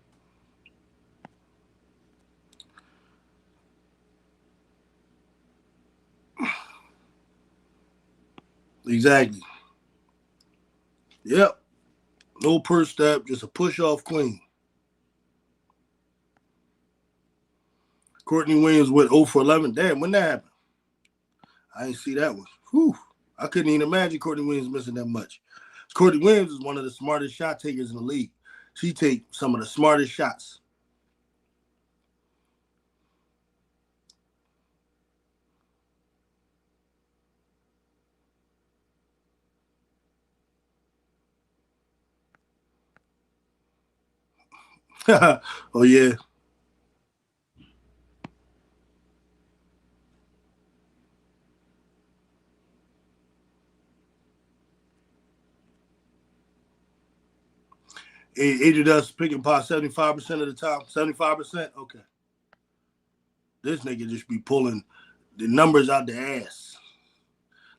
S1: Exactly. Yep. No purse step, just a push off queen. Courtney Williams with 0 for 11. Damn, when that happened? I didn't see that one. Whew. I couldn't even imagine Courtney Williams missing that much. Courtney Williams is one of the smartest shot takers in the league. She takes some of the smartest shots. Oh, yeah. Adrian does pick and pop 75% of the time. 75%? Okay. This nigga just be pulling the numbers out the ass.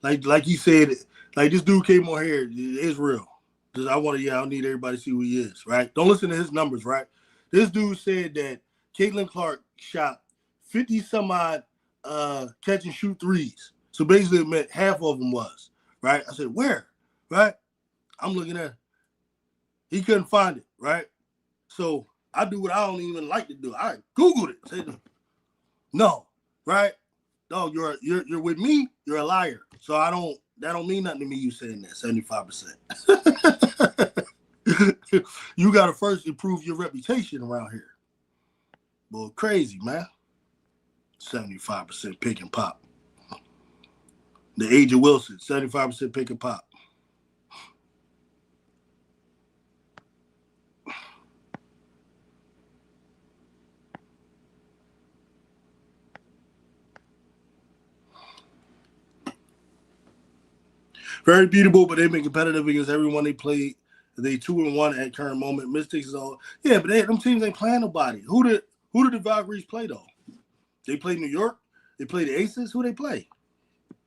S1: Like he said, like this dude came on here. It's real. I need everybody to see who he is, right? Don't listen to his numbers, right? This dude said that Caitlin Clark shot 50 some odd catch and shoot threes. So basically it meant half of them was, right? I said, where? Right? I'm looking at it. He couldn't find it, right? So I do what I don't even like to do. I Googled it. Said, no, right? Dog, you're with me, you're a liar. So that don't mean nothing to me, you saying that, 75%. You gotta first improve your reputation around here. Well, crazy, man. 75% pick and pop. The age of Wilson, 75% pick and pop. Very beatable, but they've been competitive against everyone they played. They 2-1 at current moment. Mystics is all yeah, but them teams ain't playing nobody. Who did the Valkyries play though? They play New York. They play the Aces. Who they play?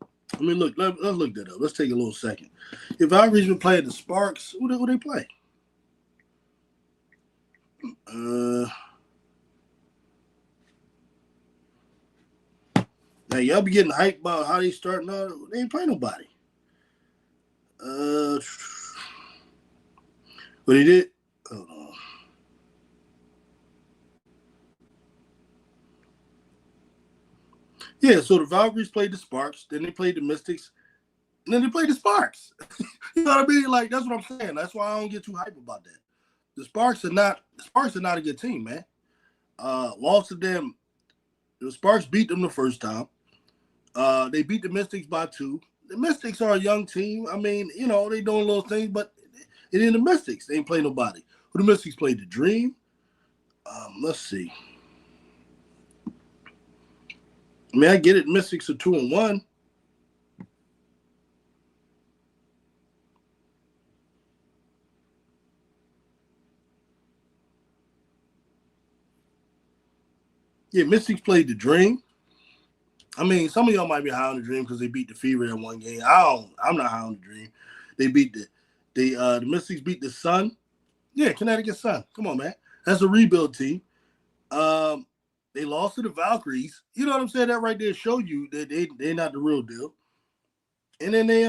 S1: I mean, look. Let's look that up. Let's take a little second. If Valkyries been playing the Sparks, who they play? Now y'all be getting hyped about how they starting out. They ain't play nobody. But he did. Hold on. Yeah, so the Valkyries played the Sparks, then they played the Mystics, and then they played the Sparks. You know what I mean? Like that's what I'm saying. That's why I don't get too hype about that. The Sparks are not a good team, man. Lost to them. The Sparks beat them the first time. They beat the Mystics by 2. The Mystics are a young team. I mean, you know, they doing little things, but it ain't the Mystics. They ain't play nobody. Who the Mystics played? The Dream. Let's see. I mean, I get it. Mystics are 2-1. Yeah, Mystics played the Dream. I mean, some of y'all might be high on the Dream because they beat the Fever in one game. I'm not high on the Dream. They beat the Mystics beat the Sun. Yeah, Connecticut Sun. Come on, man. That's a rebuild team. They lost to the Valkyries. You know what I'm saying? That right there showed you that they're not the real deal. And then they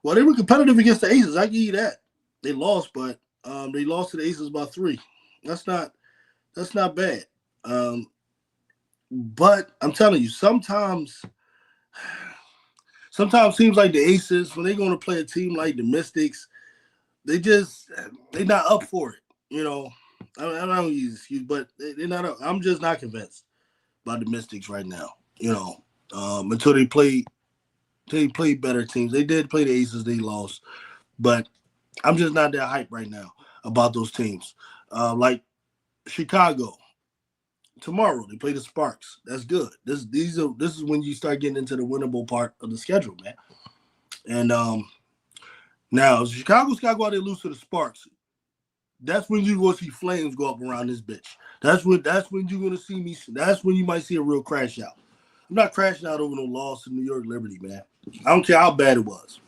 S1: were competitive against the Aces. I give you that. They lost, but they lost to the Aces by 3. That's not bad. But I'm telling you, sometimes seems like the Aces, when they're going to play a team like the Mystics, they're not up for it. You know, I don't use excuse, but they're not up. I'm just not convinced by the Mystics right now. You know, until they played better teams. They did play the Aces, they lost, but I'm just not that hype right now about those teams. Like Chicago, tomorrow. They play the Sparks. That's good. This is when you start getting into the winnable part of the schedule, man. And now Chicago's got to go out there and lose to the Sparks. That's when you gonna see flames go up around this bitch. That's when you're gonna see me. That's when you might see a real crash out. I'm not crashing out over no loss to New York Liberty, man. I don't care how bad it was.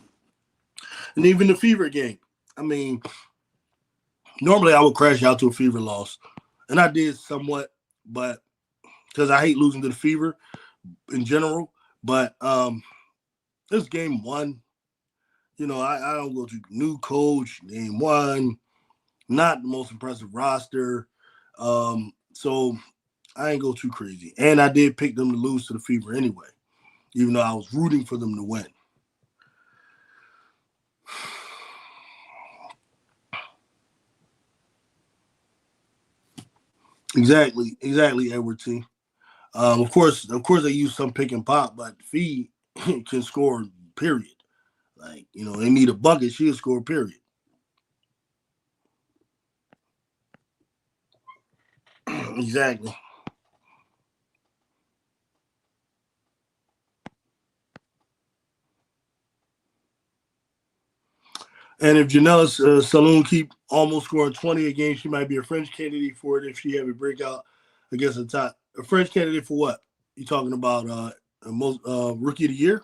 S1: And even the Fever game. I mean, normally I would crash out to a Fever loss. And I did somewhat, but because I hate losing to the Fever in general. But this game one, I don't go to new coach, game one, not the most impressive roster. So I ain't go too crazy. And I did pick them to lose to the Fever anyway, even though I was rooting for them to win. Exactly, Edward T. Of course, they use some pick and pop, but Fee can score. Period. Like they need a bucket, she'll score. Period. Exactly. And if Janella Saloon keep almost scoring 20 a game, she might be a French candidate for it if she have a breakout against the top. A French candidate for what? You talking about most rookie of the year?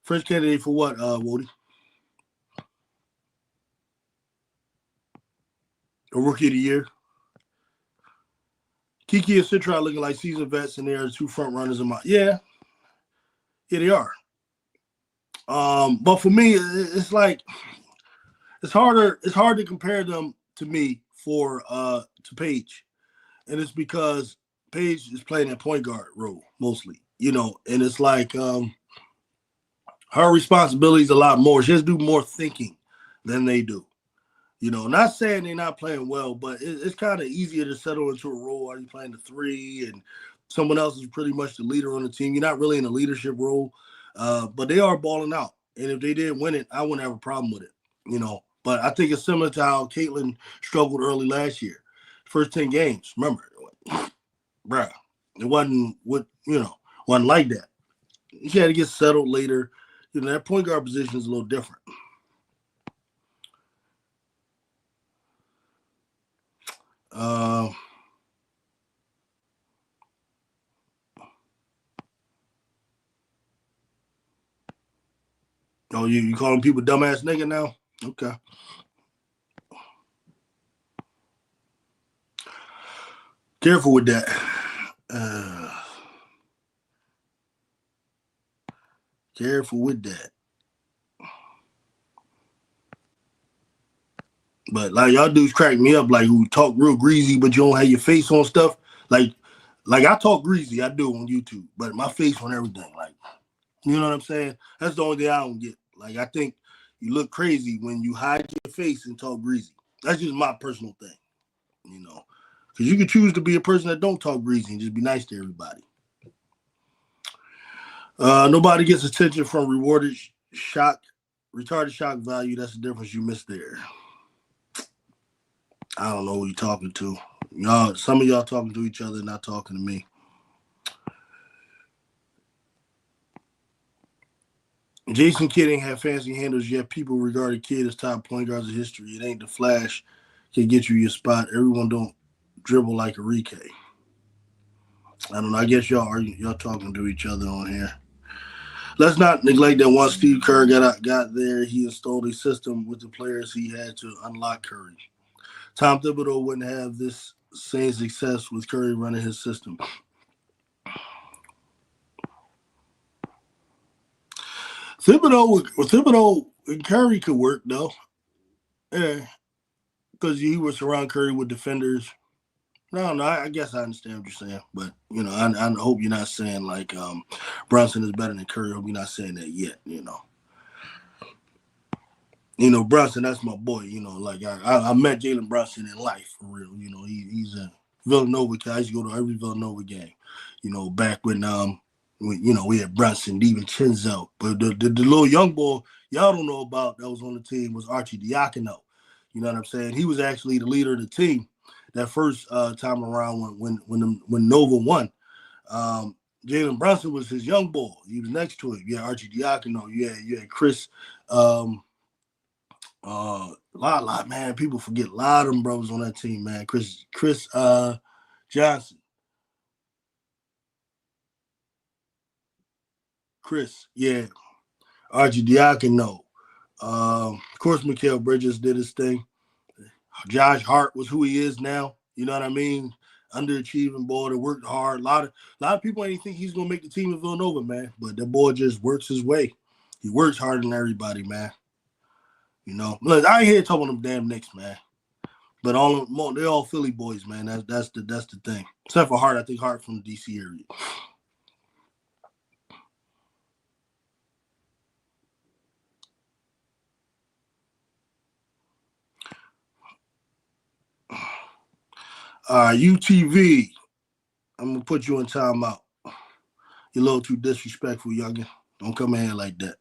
S1: French candidate for what, Wody? A rookie of the year? Kiki and Citra looking like seasoned vets, and they're two front runners in my they are. But for me, it's like it's hard to compare them to me to Paige. And it's because Paige is playing that point guard role mostly, and it's like her responsibility is a lot more. She has to do more thinking than they do. Not saying they're not playing well, but it's kind of easier to settle into a role. Are you playing the three and someone else is pretty much the leader on the team? You're not really in a leadership role, but they are balling out. And if they did win it, I wouldn't have a problem with it, But I think it's similar to how Caitlin struggled early last year. First 10 games, remember, bruh, it wasn't wasn't like that. You had to get settled later. That point guard position is a little different. Oh, you calling people dumbass nigga now? Okay. Careful with that. Careful with that. But like y'all dudes crack me up, like who talk real greasy, but you don't have your face on stuff. Like I talk greasy, I do on YouTube, but my face on everything. Like, you know what I'm saying? That's the only thing I don't get. Like, I think you look crazy when you hide your face and talk greasy. That's just my personal thing, because you can choose to be a person that don't talk greasy and just be nice to everybody. Nobody gets attention from retarded shock value. That's the difference you missed there. I don't know who you're talking to. Some of y'all talking to each other, not talking to me. Jason Kidd ain't have fancy handles yet. People regarded Kidd as top point guards of history. It ain't the flash can get you your spot. Everyone don't dribble like Enrique. I don't know. I guess y'all talking to each other on here. Let's not neglect that once Steve Kerr got there, he installed a system with the players he had to unlock Curry. Tom Thibodeau wouldn't have this same success with Curry running his system. Thibodeau and Curry could work though. Yeah, because he was surround Curry with defenders. No, I guess I understand what you're saying, but I hope you're not saying like Brunson is better than Curry. I hope you're not saying that yet. Brunson, that's my boy. Like I met Jalen Brunson in life for real. He's a Villanova guy. I used to go to every Villanova game. Back when we had Brunson, even Chenzo, but the little young boy y'all don't know about that was on the team was Archie Diacono. You know what I'm saying? He was actually the leader of the team. that first time around when Nova won. Jalen Brunson was his young boy. He was next to him. You had Archie Diacono. You had Chris. A lot, man. People forget a lot of them brothers on that team, man. Chris Johnson. Chris, yeah. Archie Diacono. Of course, Mikal Bridges did his thing. Josh Hart was who he is now. You know what I mean? Underachieving boy that worked hard. A lot of people ain't think he's gonna make the team in Villanova, man. But the boy just works his way. He works harder than everybody, man. You know, look, I ain't here talking them damn Knicks, man. But they're all Philly boys, man. That's the thing. Except for Hart, I think Hart from the DC area. UTV, I'm gonna put you in timeout. You're a little too disrespectful, youngin. Don't come in here like that.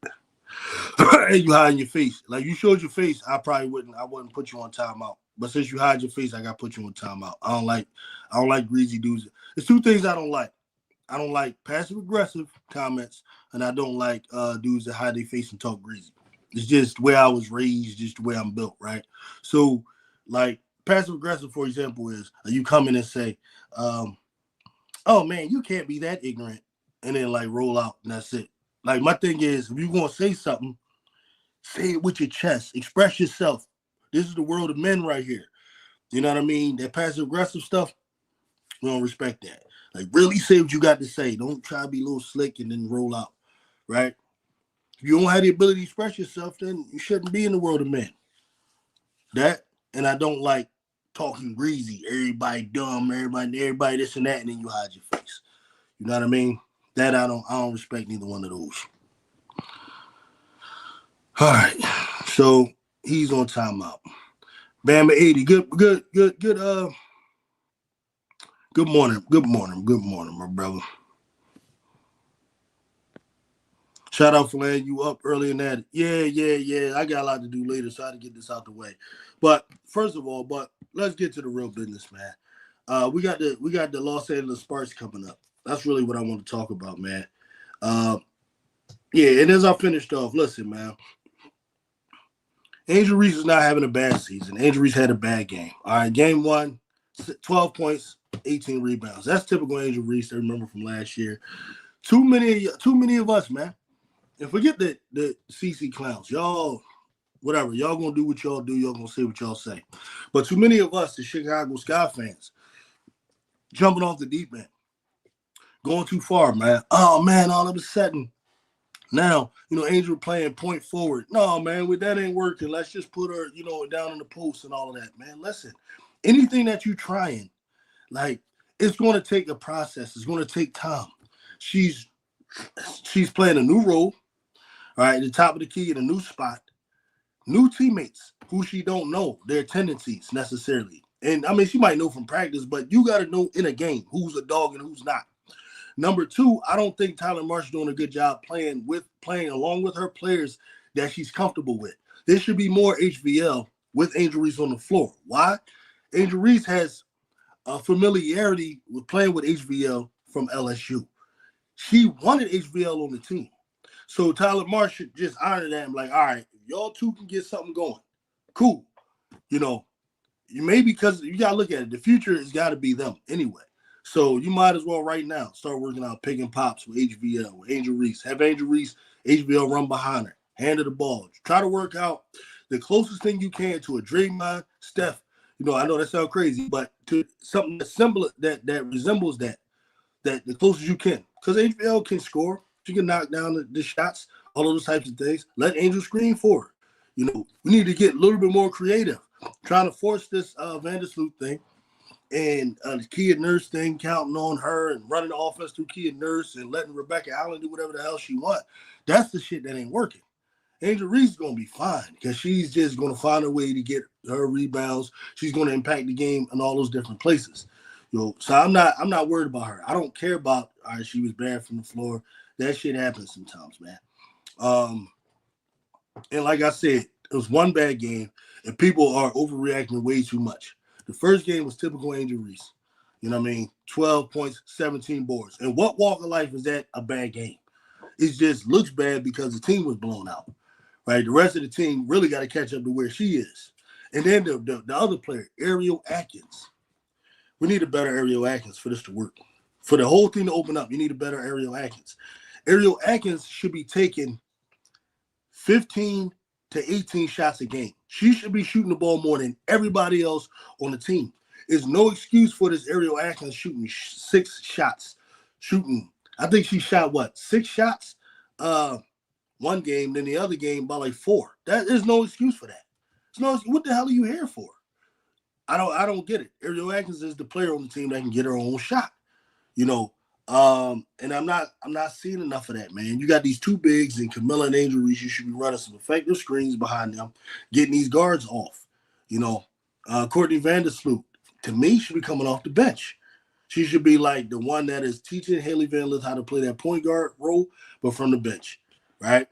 S1: And you hiding your face. Like you showed your face, I wouldn't put you on timeout. But since you hide your face, I gotta put you on timeout. I don't like greasy dudes. There's two things I don't like. I don't like passive aggressive comments, and I don't like dudes that hide their face and talk greasy. It's just the way I was raised, just the way I'm built, right? So, like passive aggressive, for example, is you come in and say, "Oh man, you can't be that ignorant," and then like roll out, and that's it. Like my thing is, if you're gonna say something, say it with your chest. Express yourself. This is the world of men right here. You know what I mean? That passive aggressive stuff, we don't respect that. Like really say what you got to say. Don't try to be a little slick and then roll out, right? If you don't have the ability to express yourself, then you shouldn't be in the world of men. That and I don't like talking greasy. Everybody dumb. Everybody this and that, and then you hide your face. You know what I mean? That I don't respect neither one of those. All right, so he's on timeout. Bama 80. Good. Good morning, my brother. Shout out for letting you up early in that. Yeah. I got a lot to do later, so I had to get this out the way. But first of all, let's get to the real business, man. We got the Los Angeles Sparks coming up. That's really what I want to talk about, man. Yeah, and as I finished off, listen, man. Angel Reese is not having a bad season. Angel Reese had a bad game. All right, game 1, 12 points, 18 rebounds. That's typical Angel Reese. I remember from last year. Too many of us, man. And forget the CC clowns. Y'all, whatever. Y'all gonna do what y'all do. Y'all gonna say what y'all say. But too many of us, the Chicago Sky fans, jumping off the deep end, going too far, man. Oh man, all of a sudden. Now, Angel playing point forward. No, man, that ain't working. Let's just put her, down in the post and all of that, man. Listen, anything that you're trying, like, it's going to take a process. It's going to take time. She's playing a new role, all right, at the top of the key in a new spot, new teammates who she don't know their tendencies necessarily. And, I mean, she might know from practice, but you got to know in a game who's a dog and who's not. Number 2, I don't think Tyler Marsh is doing a good job playing along with her players that she's comfortable with. There should be more HVL with Angel Reese on the floor. Why? Angel Reese has a familiarity with playing with HVL from LSU. She wanted HVL on the team. So Tyler Marsh should just honor that and be like, all right, if y'all two can get something going, cool. Because you got to look at it. The future has got to be them anyway. So you might as well right now start working out pick and pops with HVL, with Angel Reese. Have Angel Reese, HVL run behind her. Hand her the ball. Try to work out the closest thing you can to a Draymond, Steph. I know that sounds crazy, but to something that resembles that the closest you can. Because HVL can score. She can knock down the shots, all of those types of things. Let Angel screen for her. We need to get a little bit more creative. Trying to force this Vandersloot thing. And the Kia Nurse thing, counting on her and running the offense through Kia Nurse and letting Rebecca Allen do whatever the hell she wants. That's the shit that ain't working. Angel Reese is going to be fine because she's just going to find a way to get her rebounds. She's going to impact the game in all those different places. So I'm not worried about her. I don't care about, all right, she was banned from the floor. That shit happens sometimes, man. And like I said, it was one bad game, and people are overreacting way too much. The first game was typical Angel Reese. You know what I mean? 12 points, 17 boards. And what walk of life is that a bad game? It just looks bad because the team was blown out, right? The rest of the team really got to catch up to where she is. And then the other player, Ariel Atkins. We need a better Ariel Atkins for this to work. For the whole thing to open up, you need a better Ariel Atkins. Ariel Atkins should be taking 15 to 18 shots a game. She should be shooting the ball more than everybody else on the team. There's no excuse for this Ariel Atkins shooting 6 shots. I think she shot, 6 shots one game, then the other game by like 4. There's no excuse for that. What the hell are you here for? I don't get it. Ariel Atkins is the player on the team that can get her own shot. You know, and I'm not seeing enough of that, man. You got these 2 bigs and Camilla and Angel Reese. You should be running some effective screens behind them, getting these guards off. You know, Courtney Vandersloot, to me, should be coming off the bench. She should be like the one that is teaching Haley Van Lith how to play that point guard role, but from the bench, right?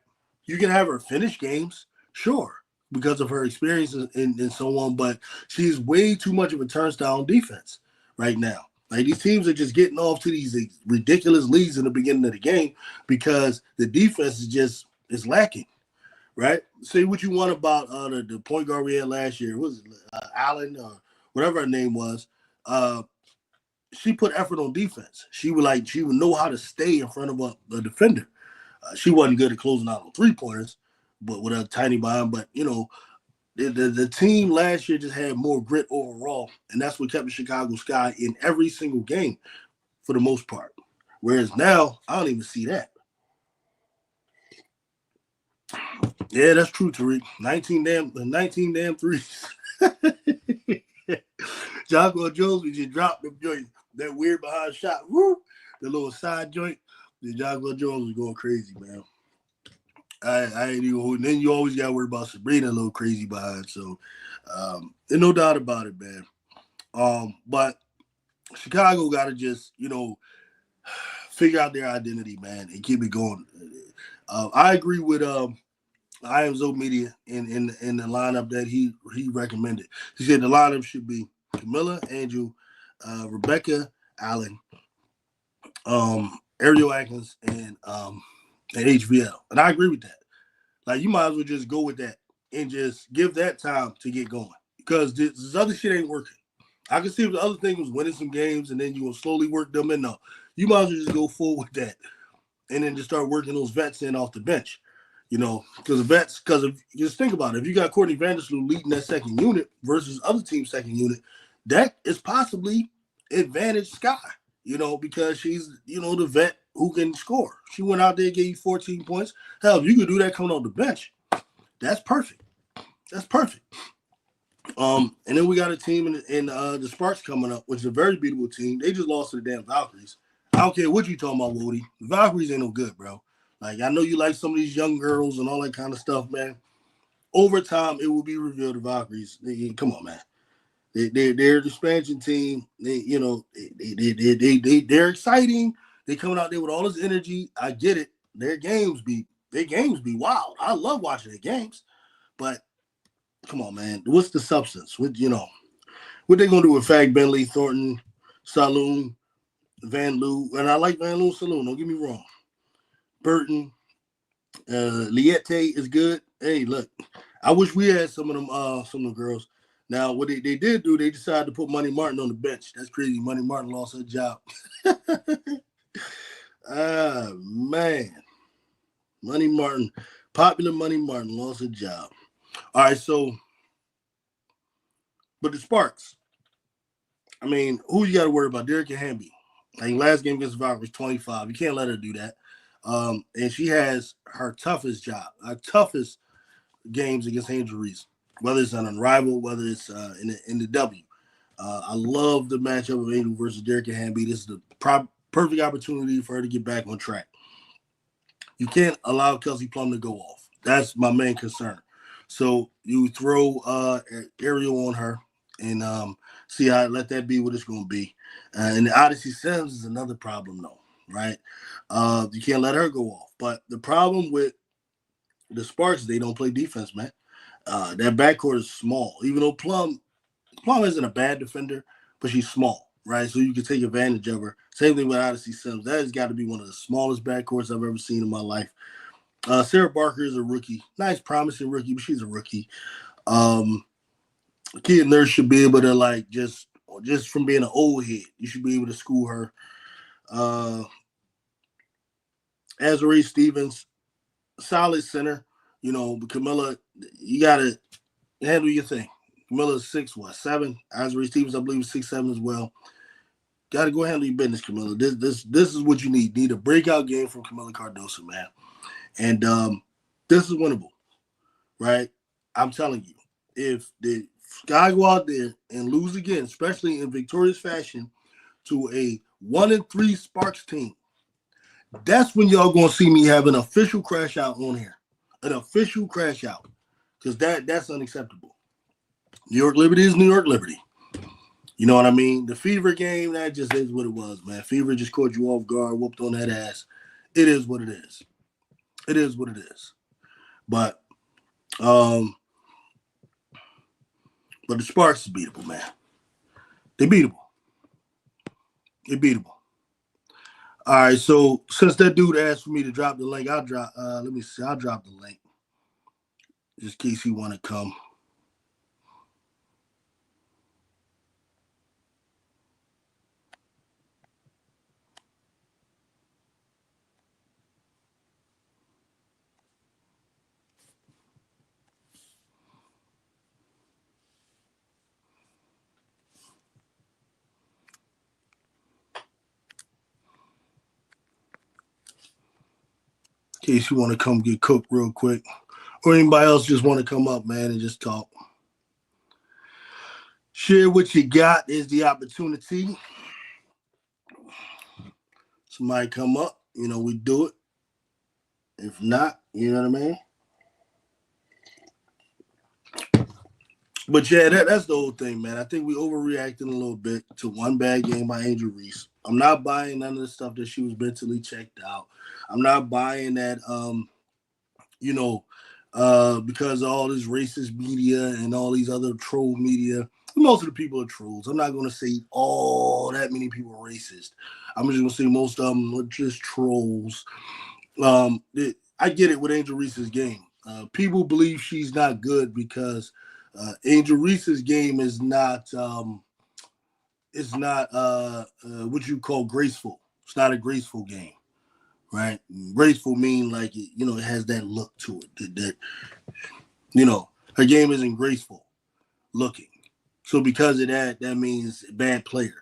S1: You can have her finish games, sure, because of her experiences and so on, but she's way too much of a turnstile on defense right now. Like, these teams are just getting off to these ridiculous leads in the beginning of the game because the defense is lacking, right? Say what you want about the point guard we had last year. What was it, Allen, or whatever her name was. She put effort on defense. She would know how to stay in front of a defender. She wasn't good at closing out on 3-pointers, but with a tiny behind. But, you know, the team last year just had more grit overall, and that's what kept the Chicago Sky in every single game for the most part. Whereas now, I don't even see that. Yeah, that's true, Tariq. 19 damn threes. Jocko Jones, we just dropped them joints. That weird behind shot, whoop, the little side joint. The Jocko Jones was going crazy, man. I ain't even. Then you always got to worry about Sabrina a little crazy behind. So, there's no doubt about it, man. But Chicago got to just, you know, figure out their identity, man, and keep it going. I agree with I Am Zo Media in the lineup that he recommended. He said the lineup should be Camilla, Angel, Rebecca Allen, Ariel Atkins, and HVL. And I agree with that. Like, you might as well just go with that and just give that time to get going, because this other shit ain't working. I can see if the other thing was winning some games and then you will slowly work them in. No, you might as well just go forward with that and then just start working those vets in off the bench. You know, because just think about it. If you got Courtney Vandersloot leading that second unit versus other team's second unit, that is possibly advantage Sky, you know, because she's, you know, the vet who can score. She went out there and gave you 14 points. Hell, if you could do that coming off the bench, that's perfect. That's perfect. And then we got a team in the Sparks coming up, which is a very beatable team. They just lost to the damn Valkyries. I don't care what you talking about, Woody. The Valkyries ain't no good, bro. Like, I know you like some of these young girls and all that kind of stuff, man. Over time, it will be revealed the Valkyries. Come on, man. They're the expansion team. They're exciting. They coming out there with all this energy. I get it. Their games be wild. I love watching their games. But come on, man. What's the substance? What they gonna do with Fag Bentley, Thornton, Saloon, Van Loo? And I like Van Loo Saloon. Don't get me wrong. Burton, Liette is good. Hey, look, I wish we had some of them girls. Now, what they did do, they decided to put Money Martin on the bench. That's crazy. Money Martin lost her job. Man. Popular Money Martin lost her job. All right, so, but the Sparks, I mean, who you got to worry about? Derek and Hamby. Like, last game against the Valkyries, 25. You can't let her do that. And she has her toughest games against Angel Reese, whether it's on Unrivaled, whether it's in the W. I love the matchup of Angel versus Derek and Hamby. This is the perfect opportunity for her to get back on track. You can't allow Kelsey Plum to go off. That's my main concern. So you throw Ariel on her and see how let that be what it's going to be. And the Odyssey Sims is another problem, though, right? You can't let her go off. But the problem with the Sparks is they don't play defense, man. That backcourt is small. Even though Plum Mom isn't a bad defender, but she's small, right? So you can take advantage of her. Same thing with Odyssey Sims. That has got to be one of the smallest backcourts I've ever seen in my life. Sarah Barker is a rookie. Nice, promising rookie, but she's a rookie. Um, Kid Nurse should be able to just from being an old head, you should be able to school her. Uh, Azuree Stevens, solid center. You know, but Camilla, you gotta handle your thing. Camilla's 6'7". Azuree Stevens, I believe, is 6'7" as well. Got to go handle your business, Camilla. This is what you need. You need a breakout game from Camilla Cardoso, man. And this is winnable, right? I'm telling you, if the Sky go out there and lose again, especially in victorious fashion, to a 1-3 Sparks team, that's when y'all gonna see me have an official crash out on here, an official crash out, because that's unacceptable. New York Liberty is New York Liberty. You know what I mean? The Fever game, that just is what it was, man. Fever just caught you off guard, whooped on that ass. It is what it is. It is what it is. But the Sparks is beatable, man. They beatable. They beatable. All right, so since that dude asked for me to drop the link, I'll drop. Let me see. I'll drop the link just in case he want to come. In case you want to come get cooked real quick, or anybody else just want to come up, man, and just talk. Share what you got is the opportunity. Somebody come up, you know, we do it. If not, you know what I mean? But yeah, that's the whole thing, man. I think we overreacted a little bit to one bad game by Angel Reese. I'm not buying none of the stuff that she was mentally checked out. I'm not buying that, you know, because of all this racist media and all these other troll media. Most of the people are trolls. I'm not going to say all that many people are racist. I'm just going to say most of them are just trolls. I get it with Angel Reese's game. People believe she's not good because Angel Reese's game is not what you call graceful. It's not a graceful game, right? Graceful mean like it, you know, it has that look to it. That you know, her game isn't graceful looking. So because of that, that means bad player.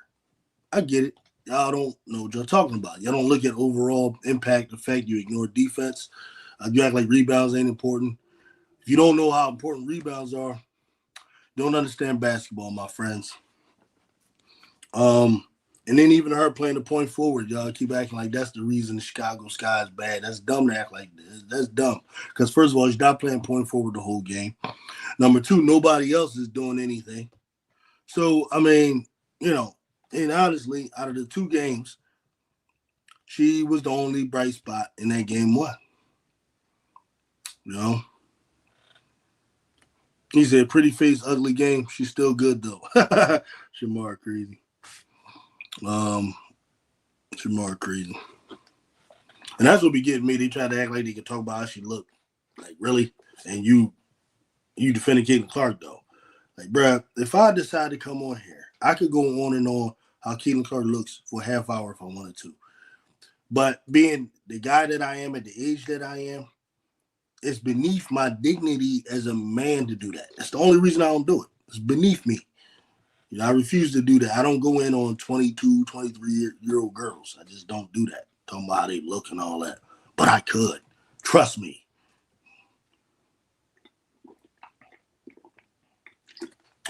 S1: I get it. Y'all don't know what y'all talking about. Y'all don't look at overall impact, effect. You ignore defense. You act like rebounds ain't important. If you don't know how important rebounds are, you don't understand basketball, my friends. And then even her playing the point forward, y'all keep acting like that's the reason the Chicago Sky is bad. That's dumb to act like this. That's dumb. Because first of all, she's not playing point forward the whole game. Number two, nobody else is doing anything. So, I mean, you know, and honestly, out of the two games, she was the only bright spot in that game one. You know? He said, pretty face, ugly game. She's still good, though. Shamar crazy. Shamar crazy. And that's what be getting me. They try to act like they can talk about how she looked. Like, really? And you defending Caitlin Clark, though. Like, bruh, if I decide to come on here, I could go on and on how Caitlin Clark looks for a half hour if I wanted to. But being the guy that I am at the age that I am, it's beneath my dignity as a man to do that. That's the only reason I don't do it. It's beneath me. You know, I refuse to do that. I don't go in on 22, 23-year-old girls. I just don't do that. Talking about how they look and all that. But I could. Trust me.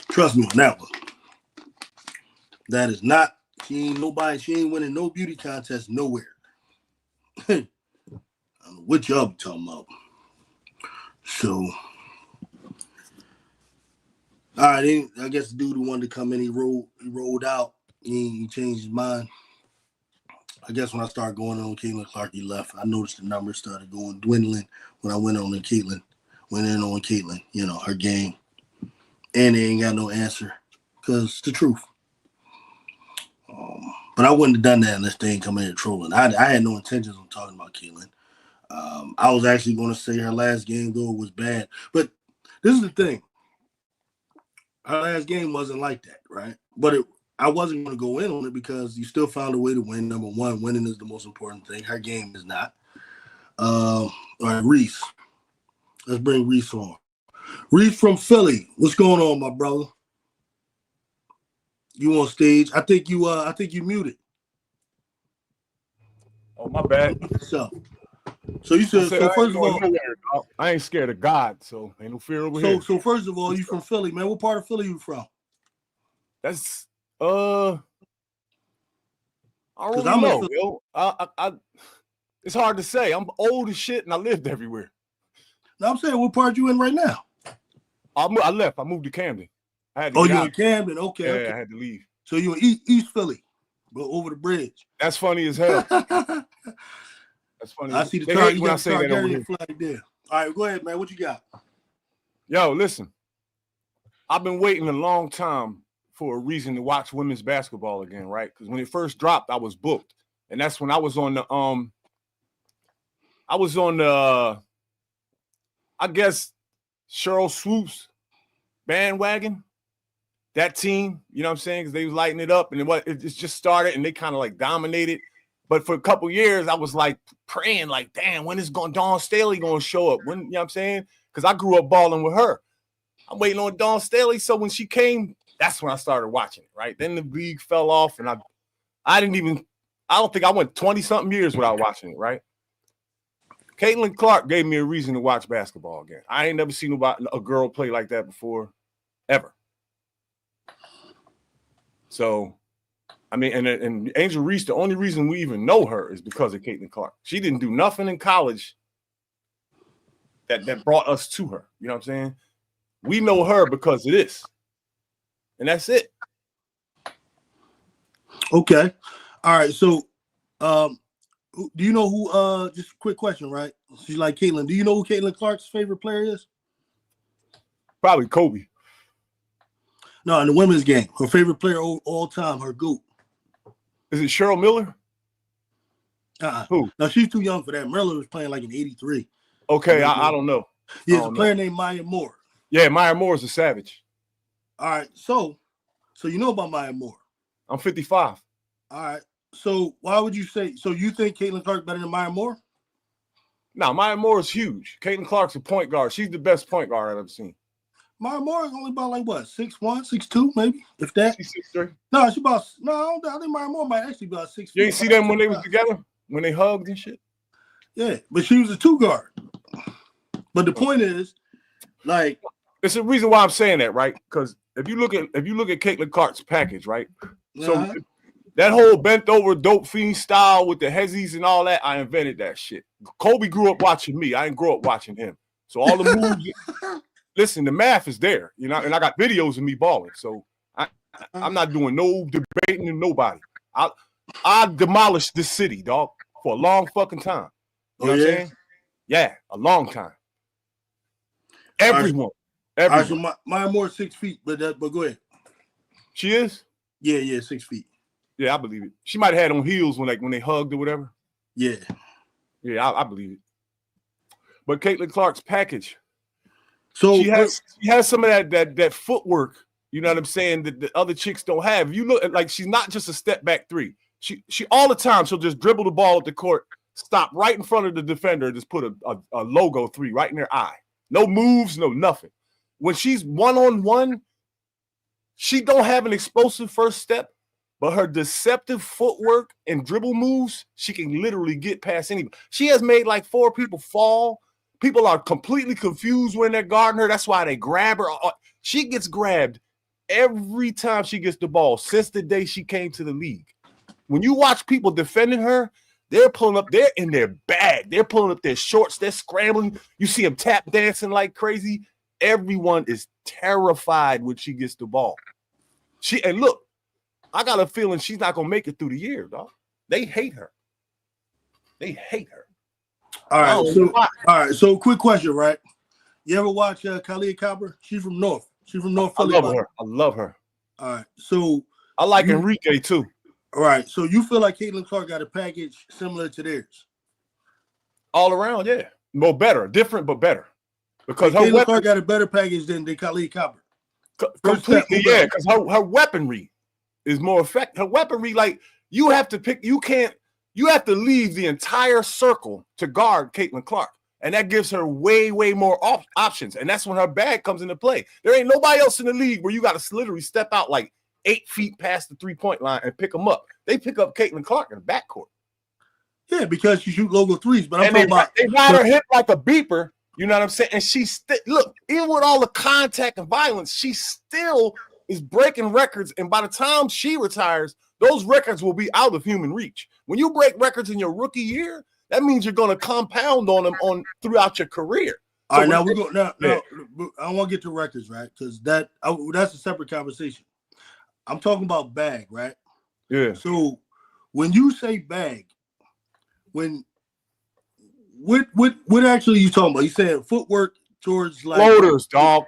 S1: Trust me on that one. That is not, she ain't winning no beauty contest nowhere. I don't know what y'all be talking about. So, all right, I guess the dude who wanted to come in, he rolled out. He changed his mind. I guess when I started going on Caitlin Clark, he left. I noticed the numbers started dwindling when I went in on Caitlin, you know, her game. And they ain't got no answer. because it's the truth. But I wouldn't have done that unless they ain't come in here trolling. I had no intentions of talking about Caitlin. I was actually going to say her last game, though, was bad. But this is the thing. Her last game wasn't like that, right? But I wasn't going to go in on it because you still found a way to win. Number one, winning is the most important thing. Her game is not. All right, Reese. Let's bring Reese on. Reese from Philly. What's going on, my brother? You on stage? I think you muted.
S2: Oh, my bad.
S1: So you said so. First of all,
S2: I ain't scared of God, so ain't no fear over here.
S1: So first of all, you from Philly, man? What part of Philly you from?
S2: That's I don't really know, yo. I it's hard to say. I'm old as shit, and I lived everywhere.
S1: Now I'm saying, what part you in right now?
S2: I left. I moved to Camden. I had to
S1: you're in Camden? Okay.
S2: Yeah,
S1: okay.
S2: I had to leave.
S1: So you in East Philly, but over the bridge.
S2: That's funny as hell. That's funny.
S1: I see the tar. You got the Targaryen flag there. All right, go ahead, man. What you got?
S2: Yo, listen. I've been waiting a long time for a reason to watch women's basketball again, right? Because when it first dropped, I was booked, and that's when I was on the I guess Cheryl Swoop's bandwagon. That team, you know what I'm saying? Because they was lighting it up, and it just started, and they kind of like dominated. But for a couple years, I was like praying, like, damn, when is Dawn Staley going to show up? When, you know what I'm saying? Because I grew up balling with her. I'm waiting on Dawn Staley. So when she came, that's when I started watching it, right? Then the league fell off, and I don't think I went 20-something years without watching it, right? Caitlin Clark gave me a reason to watch basketball again. I ain't never seen a girl play like that before, ever. So, I mean, and Angel Reese, the only reason we even know her is because of Caitlin Clark. She didn't do nothing in college that brought us to her. You know what I'm saying? We know her because of this. And that's it.
S1: Okay. All right. So, do you know who, just a quick question, right? She's like Caitlin. Do you know who Caitlin Clark's favorite player is?
S2: Probably Kobe.
S1: No, in the women's game. Her favorite player all time, her GOAT.
S2: Is it Cheryl Miller?
S1: Who? No, she's too young for that. Miller was playing like in 83.
S2: Okay, I don't know.
S1: Yeah, it's a player named Maya Moore.
S2: Yeah, Maya Moore is a savage.
S1: All right, so you know about Maya Moore.
S2: I'm 55.
S1: All right. So why would you say, so you think Caitlin Clark better than Maya Moore?
S2: No, Maya Moore is huge. Caitlin Clark's a point guard. She's the best point guard I've ever seen.
S1: Maya Moore is only about like what, 6'1", 6'2", maybe, if that.
S2: She's 6'3".
S1: No, I think Maya Moore might actually be about 6'4".
S2: You ain't see them when they was together, when they hugged and shit.
S1: Yeah, but she was a two guard. But the point is, like,
S2: it's the reason why I'm saying that, right? Because if you look at Caitlin Clark's package, right? So that whole bent over dope fiend style with the hezzies and all that, I invented that shit. Kobe grew up watching me. I didn't grow up watching him. So all the moves. Listen, the math is there, you know, and I got videos of me balling. So I'm not doing no debating with nobody. I demolished this city, dog, for a long fucking time. You know what I'm saying? Yeah, a long time. Everyone.
S1: All right, so Maya Moore 6 feet, but go ahead.
S2: She is?
S1: Yeah, 6 feet.
S2: Yeah, I believe it. She might have had on heels when they hugged or whatever.
S1: Yeah.
S2: Yeah, I believe it. But Caitlin Clark's package.
S1: So
S2: she has some of that footwork, you know what I'm saying, that the other chicks don't have. You look at, like, she's not just a step back three. She all the time she'll just dribble the ball at the court, stop right in front of the defender, and just put a logo three right in their eye. No moves, no nothing. When she's one-on-one, she don't have an explosive first step, but her deceptive footwork and dribble moves, she can literally get past anybody. She has made like 4 people fall. People are completely confused when they're guarding her. That's why they grab her. She gets grabbed every time she gets the ball since the day she came to the league. When you watch people defending her, they're in their bag. They're pulling up their shorts. They're scrambling. You see them tap dancing like crazy. Everyone is terrified when she gets the ball. And look, I got a feeling she's not going to make it through the year, dog. They hate her. They hate her.
S1: All right. So quick question, right? You ever watch Khalid Cooper? She's from North. She's from North Philly.
S2: I love her.
S1: All right. So
S2: I like Enrique too.
S1: All right. So you feel like Caitlin Clark got a package similar to theirs?
S2: All around, yeah. More better. Different, but better. Because her
S1: Caitlin Clark got a better package than Khalid Copper.
S2: Completely, yeah. Because her weaponry is more effective. Her weaponry, like, you have to pick, you have to leave the entire circle to guard Caitlin Clark. And that gives her way, way more options. And that's when her bag comes into play. There ain't nobody else in the league where you got to literally step out like 8 feet past the 3-point line and pick them up. They pick up Caitlin Clark in the backcourt.
S1: Yeah, because she shoot logo threes. But I'm
S2: talking
S1: about
S2: they ride her hip like a beeper. You know what I'm saying? And she look, even with all the contact and violence, she still is breaking records. And by the time she retires, those records will be out of human reach. When you break records in your rookie year, that means you're going to compound on them throughout your career.
S1: All right, now we're going. Now, I want to get to records, right? Because that's a separate conversation. I'm talking about bag, right?
S2: Yeah.
S1: So when you say bag, what actually are you talking about? You saying footwork towards like
S2: floaters, dog,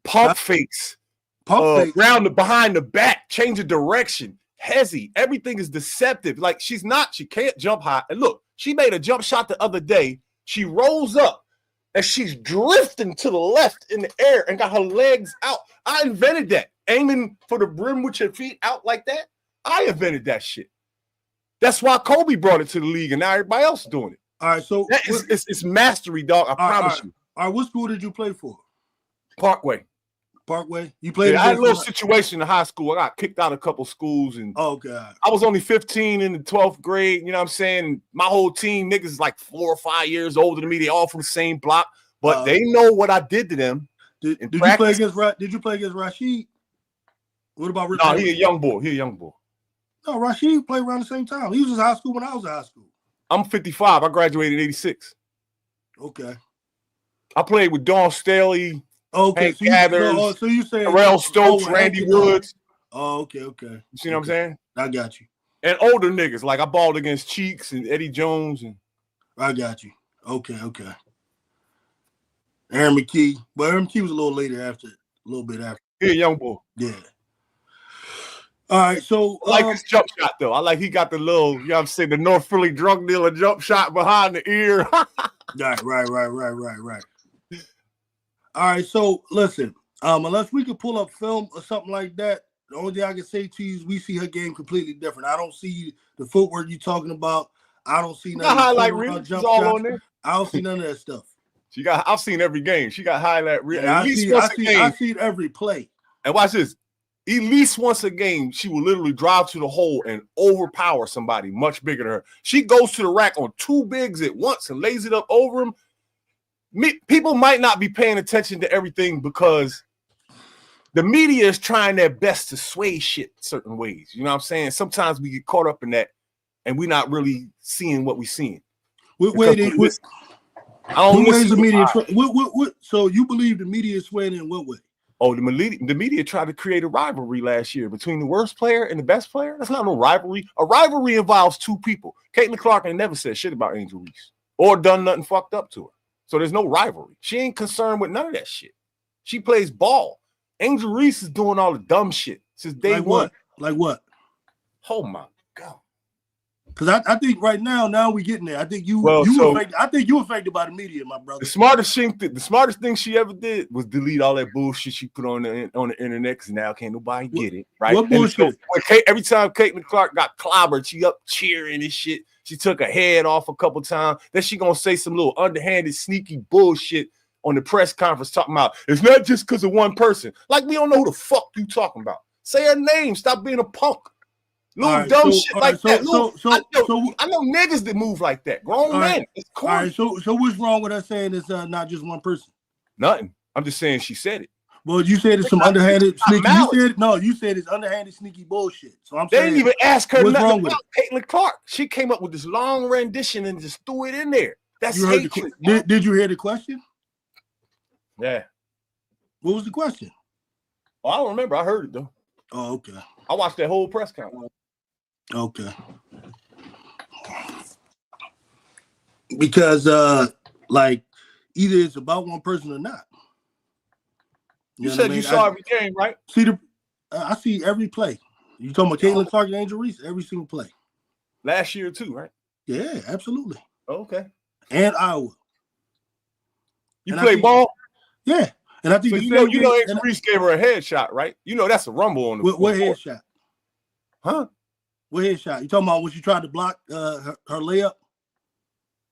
S2: pump fakes, behind the back, change of direction, hezzy. Everything is deceptive. Like she can't jump high. And look, she made a jump shot the other day. She rolls up and she's drifting to the left in the air and got her legs out. I invented that. Aiming for the brim with your feet out like that. I invented that shit. That's why Kobe brought it to the league, and now everybody else is doing it.
S1: All right, so
S2: it's mastery, dog. I promise you.
S1: All right, what school did you play for?
S2: Parkway.
S1: You played.
S2: Yeah, I had a little situation in high school. I got kicked out of a couple schools, and
S1: God,
S2: I was only 15 in the 12th grade. You know what I'm saying? My whole team, niggas, is like 4 or 5 years older than me. They all from the same block, but they know what I did to them.
S1: Did you play against Rashid? What about Rick?
S2: No, he a young boy.
S1: No, Rashid played around the same time. He was in high school when I was in high school.
S2: I'm 55. I graduated in 86.
S1: Okay.
S2: I played with Dawn Staley.
S1: Okay. So you saying
S2: Terrell Stokes, Randy Woods.
S1: Oh, okay.
S2: You see what I'm saying?
S1: I got you.
S2: And older niggas. Like I balled against Cheeks and Eddie Jones.
S1: I got you. Okay. Aaron McKee. But Aaron McKee was a little bit after.
S2: He a young boy.
S1: Yeah. All right, so
S2: I like his jump shot though. I like he got the little, you know what I'm saying, the North Philly drug dealer jump shot behind the ear.
S1: Right. All right, so listen, unless we could pull up film or something like that, the only thing I can say to you is we see her game completely different. I don't see the footwork you're talking about. I don't see none of the jump shots. On there. I don't see none of that stuff.
S2: I've seen every game. She got highlight reel.
S1: I see every play.
S2: And watch this. At least once a game, she will literally drive to the hole and overpower somebody much bigger than her. She goes to the rack on 2 bigs at once and lays it up over them. People might not be paying attention to everything because the media is trying their best to sway shit certain ways. You know what I'm saying? Sometimes we get caught up in that and we're not really seeing what we're seeing.
S1: So you believe the media is swaying in what way?
S2: Oh, the media tried to create a rivalry last year between the worst player and the best player. That's not no rivalry. A rivalry involves 2 people. Caitlin Clark ain't never said shit about Angel Reese or done nothing fucked up to her. So there's no rivalry. She ain't concerned with none of that shit. She plays ball. Angel Reese is doing all the dumb shit since day one.
S1: Like what?
S2: Oh my God.
S1: Because I think right now we getting there. I think you affected by the media, my brother. The
S2: smartest thing she ever did was delete all that bullshit she put on the internet because now can't nobody get it. Right?
S1: What bullshit?
S2: So every time Caitlin Clark got clobbered, she up cheering and shit. She took her head off a couple times. Then she gonna say some little underhanded, sneaky bullshit on the press conference talking about it's not just because of one person. Like we don't know who the fuck you talking about. Say her name. Stop being a punk. Little dumb shit like that. I know niggas that move like that. Grown men. It's cool.
S1: All right, so what's wrong with us saying it's not just one person?
S2: Nothing. I'm just saying she said it.
S1: Well, you said it's some underhanded sneaky. You said it's underhanded sneaky bullshit. So I'm saying
S2: they didn't even ask her nothing about Caitlin Clark. She came up with this long rendition and just threw it in there. That's hatred.
S1: Did you hear the question?
S2: Yeah.
S1: What was the question?
S2: Oh, I don't remember. I heard it though.
S1: Oh, okay.
S2: I watched that whole press conference.
S1: Okay. Because like either it's about one person or not.
S2: You said you saw every game, right?
S1: I see every play. You talking about Caitlin Clark and Angel Reese? Every single play.
S2: Last year too, right?
S1: Yeah, absolutely.
S2: Okay.
S1: And Iowa.
S2: You play ball?
S1: Yeah. And I think
S2: so Angel Reese gave her a headshot, right? You know that's a rumble on the
S1: what headshot?
S2: Huh?
S1: What headshot? You talking about when she tried to block her layup?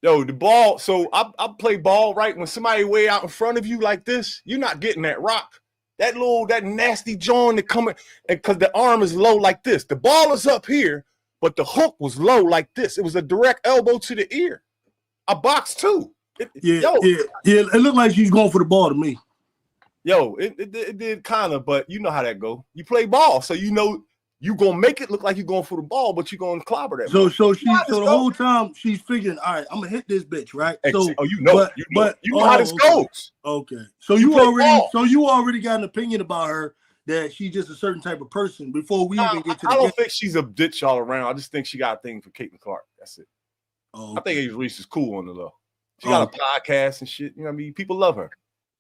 S2: Yo, the ball. So I play ball, right? When somebody way out in front of you like this, you're not getting that rock. That nasty joint that coming, and because the arm is low like this. The ball is up here, but the hook was low like this. It was a direct elbow to the ear. I boxed too.
S1: Yeah. It looked like she's going for the ball to me.
S2: Yo, it did kind of, but you know how that go. You play ball, so you know you gonna make it look like you're going for the ball, but you're gonna clobber that.
S1: So the whole time she's figuring, all right, I'm gonna hit this bitch, right? So
S2: you know how this goes.
S1: Okay. So you already got an opinion about her that she's just a certain type of person before we even get to.
S2: I don't think she's a bitch all around. I just think she got a thing for Caitlin Clark. That's it.
S1: Oh,
S2: okay. I think Angel Reese is cool on the low. She got a podcast and shit. You know what I mean? People love her.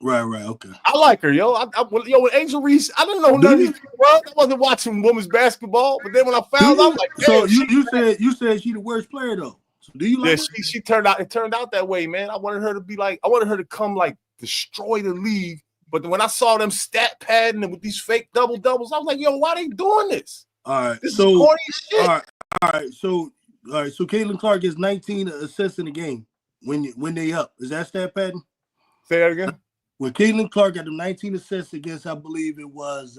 S1: Right. Okay.
S2: I like her, yo. With Angel Reese, I didn't know none of these people. I wasn't watching women's basketball, but then when I found out, I'm like,
S1: so you said she the worst player though. So do you like?
S2: Yeah, she turned out. It turned out that way, man. I wanted her to come like destroy the league. But when I saw them stat padding and with these fake double doubles, I was like, yo, why they doing this?
S1: All right,
S2: this is corny shit.
S1: All right. So Caitlin Clark gets 19 assists in the game when they up. Is that stat padding?
S2: Say that again.
S1: When Caitlin Clark got them 19 assists against, I believe it was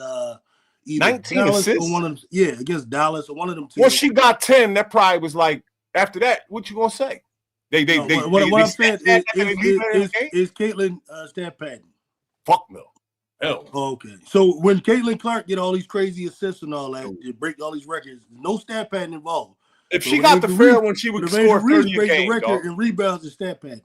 S1: either
S2: 19
S1: Dallas
S2: assists?
S1: or one of them. Yeah, against Dallas or one of them teams.
S2: Well, she got 10. That probably was like after that. What you gonna say?
S1: What I'm saying is Caitlin stat padding.
S2: Fuck no. Hell.
S1: Okay. So when Caitlin Clark get all these crazy assists and all that, they break all these records. No stat padding involved.
S2: If she got the fair one, she would score 30 a game,
S1: the record in rebounds and stat padding.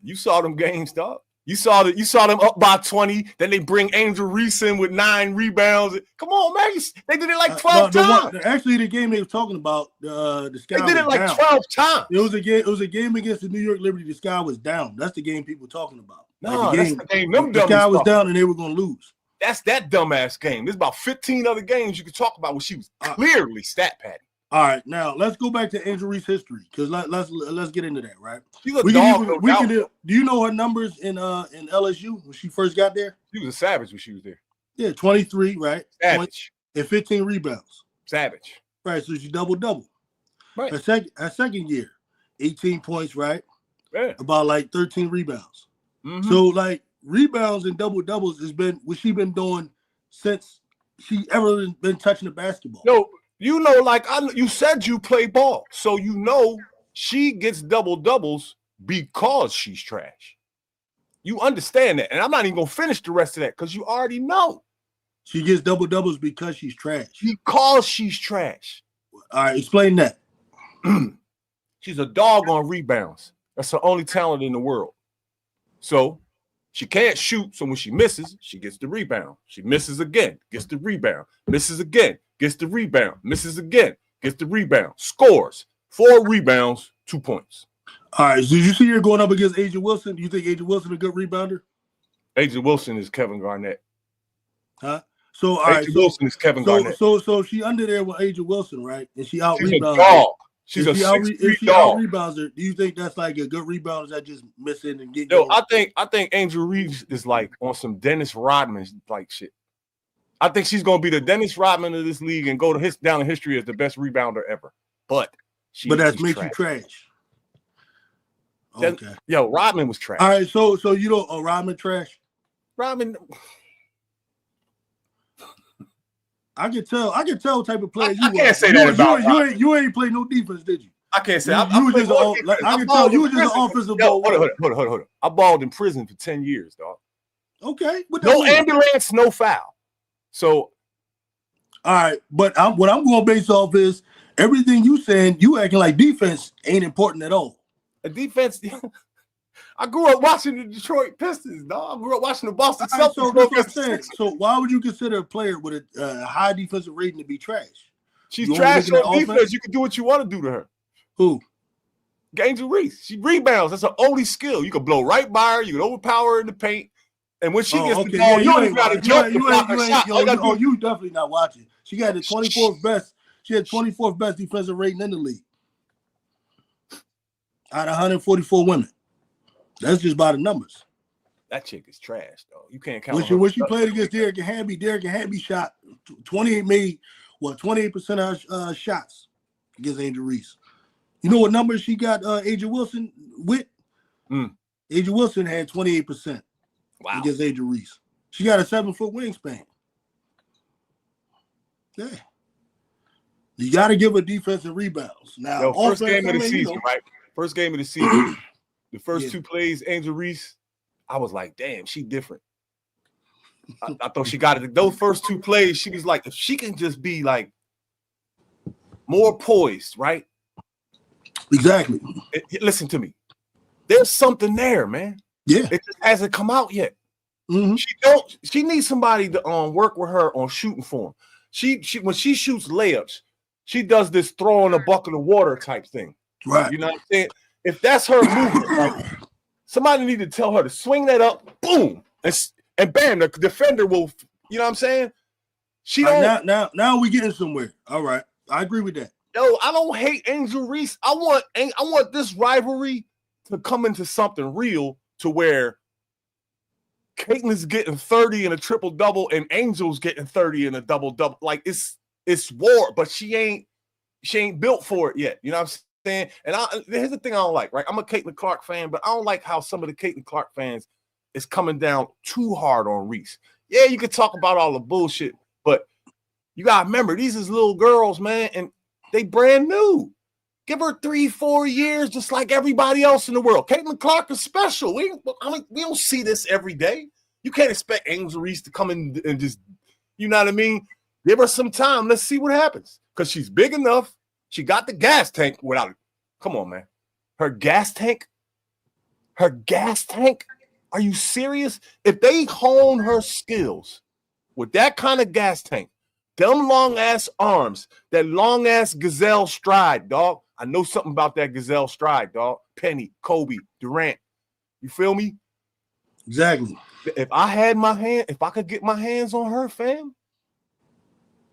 S2: You saw them games, dog. You saw them up by 20. Then they bring Angel Reese in with 9 rebounds. Come on, man. They did it like 12 times.
S1: Actually, the game they were talking about, the sky.
S2: They did it like down. 12 times.
S1: It was a game against the New York Liberty. The sky was down. That's the game people talking about.
S2: No, that's the game. The
S1: sky was down and they were going to lose.
S2: That's that dumbass game. There's about 15 other games you could talk about where she was clearly stat padding.
S1: All right, now let's go back to Angel Reese history because let's get into that, right?
S2: She's a dog.
S1: Do you know her numbers in LSU when she first got there?
S2: She was a savage when she was there.
S1: Yeah, 23, right?
S2: Savage.
S1: And 15 rebounds.
S2: Savage.
S1: Right, so she double.
S2: Right.
S1: Her second year, 18 points, right?
S2: Yeah.
S1: About like 13 rebounds.
S2: Mm-hmm.
S1: So like rebounds and double-doubles has been what she been doing since she ever been touching the basketball.
S2: No. You know, you said you play ball, so you know she gets double-doubles because she's trash. You understand that, and I'm not even gonna finish the rest of that because you already know.
S1: She gets double-doubles because she's trash.
S2: Because she's trash.
S1: All right, explain that.
S2: She's a dog on rebounds. That's her only talent in the world. So she can't shoot, so when she misses, she gets the rebound. She misses again, gets the rebound, misses again. Gets the rebound, misses again, gets the rebound, scores 4 rebounds, 2 points.
S1: All right. So did you see her going up against Angel Wilson? Do you think Angel Wilson a good rebounder?
S2: Angel Wilson is Kevin Garnett.
S1: Huh? So
S2: Angel Wilson is Kevin Garnett.
S1: So she under there with Angel Wilson, right? And she out rebounds.
S2: She's a dog.
S1: If she out rebounds her, do you think that's like a good rebound? Or is that just missing and getting?
S2: Yo, I think Angel Reese is like on some Dennis Rodman like shit. I think she's gonna be the Dennis Rodman of this league and go down in history as the best rebounder ever. But
S1: that makes you trash. Okay.
S2: Yo, Rodman was trash.
S1: All right, so you don't Rodman trash?
S2: Rodman.
S1: I can tell what type of player you are.
S2: I can't say that about
S1: you ain't play no defense, did you?
S2: I can't say.
S1: I can tell you were just an offensive ball.
S2: Hold on. I balled in prison for 10 years, dog.
S1: Okay.
S2: No ambulance, no foul. So,
S1: all right, but what I'm going to base off is everything you saying. You acting like defense ain't important at all.
S2: A defense. I grew up watching the Detroit Pistons, dog. I grew up watching the Boston Celtics.
S1: So why would you consider a player with a high defensive rating to be trash?
S2: She's trash on defense. You can do what you want to do to her.
S1: Who?
S2: Angel Reese. She rebounds. That's her only skill. You can blow right by her. You can overpower her in the paint. And when she gets the
S1: okay.
S2: ball,
S1: Yeah,
S2: you don't even got to jump to block a shot.
S1: You definitely not watching. She got the 24th best. She had 24th best defensive rating in the league out of 144 women. That's just by the numbers.
S2: That chick is trash, though. You can't count
S1: When she played against Derek and Hamby shot 28% of her shots against Angel Reese. You know what number she got Angel Wilson with? Angel Wilson had 28% against Angel Reese. She got a 7-foot wingspan. Yeah. You got to give her defensive rebounds. Now,
S2: first game of the season, right? First game of the season. The first two plays, Angel Reese, I was like, damn, she different. I thought she got it. Those first two plays, she was like, if she can just be like more poised, right?
S1: Exactly.
S2: Listen to me. There's something there, man.
S1: Yeah.
S2: It just hasn't come out yet.
S1: Mm-hmm.
S2: She needs somebody to work with her on shooting form. She when she shoots layups, she does this throw in a bucket of water type thing.
S1: Right.
S2: You know what I'm saying? If that's her movement, right, somebody need to tell her to swing that up, boom, and bam, the defender will, you know what I'm saying? She don't
S1: now we getting somewhere. All right. I agree with that.
S2: Yo, I don't hate Angel Reese. I want this rivalry to come into something real to where Caitlin's getting 30 in a triple-double and Angel's getting 30 in a double-double. Like it's war, but she ain't built for it yet. You know what I'm saying? And here's the thing I don't like, right? I'm a Caitlin Clark fan, but I don't like how some of the Caitlin Clark fans is coming down too hard on Reese. Yeah, you can talk about all the bullshit, but you gotta remember these is little girls, man, and they brand new. Give her 3-4 years, just like everybody else in the world. Caitlin Clark is special. We don't see this every day. You can't expect Angel Reese to come in and just, you know what I mean? Give her some time. Let's see what happens. Because she's big enough. She got the gas tank without it. Come on, man. Her gas tank? Are you serious? If they hone her skills with that kind of gas tank, them long-ass arms, that long-ass gazelle stride, dog. I know something about that gazelle stride, dog. Penny, Kobe, Durant. You feel me?
S1: Exactly.
S2: If I could get my hands on her, fam,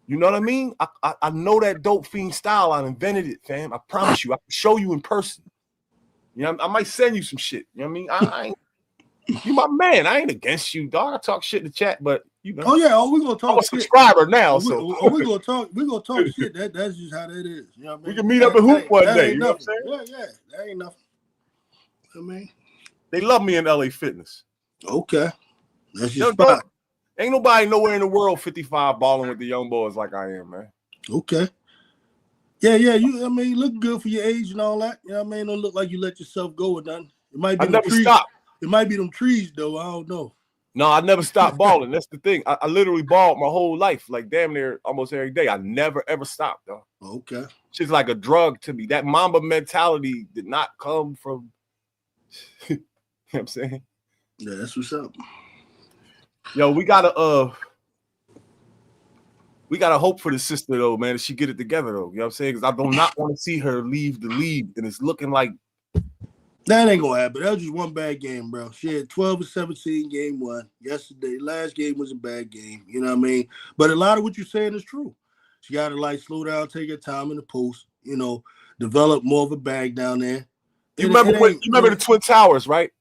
S2: you know what I mean? I know that dope fiend style. I invented it, fam. I promise you. I can show you in person. You know, I might send you some shit. You know what I mean? You my man. I ain't against you, dog. I talk shit in the chat, but you know.
S1: Oh yeah, we're gonna talk.
S2: I'm a subscriber now,
S1: we're gonna talk shit. That's just how that is. You know what I mean?
S2: We can meet up at Hoop one day. You know what I'm saying?
S1: Yeah, that ain't nothing. I mean,
S2: they love me in LA Fitness.
S1: Okay, that's your spot.
S2: Ain't nobody nowhere in the world 55 balling with the young boys like I am, man.
S1: Okay. Yeah. You look good for your age and all that. You know what I mean? Don't look like you let yourself go or nothing. It might be
S2: stop.
S1: It might be them trees though. I don't know.
S2: No, I never stopped balling. That's the thing. I literally balled my whole life, like damn near almost every day. I never ever stopped, though.
S1: Okay.
S2: It's like a drug to me. That Mamba mentality did not come from. You know what I'm saying?
S1: Yeah, that's what's up.
S2: Yo, we gotta hope for the sister though, man. If she get it together though, you know what I'm saying? Because I do not want to see her leave the league, and it's looking like
S1: that ain't gonna happen. That was just one bad game, bro. She had 12 or 17 game one yesterday. Last game was a bad game. You know what I mean? But a lot of what you're saying is true. She got to like slow down, take her time in the post. You know, develop more of a bag down there.
S2: You remember the Twin Towers, right?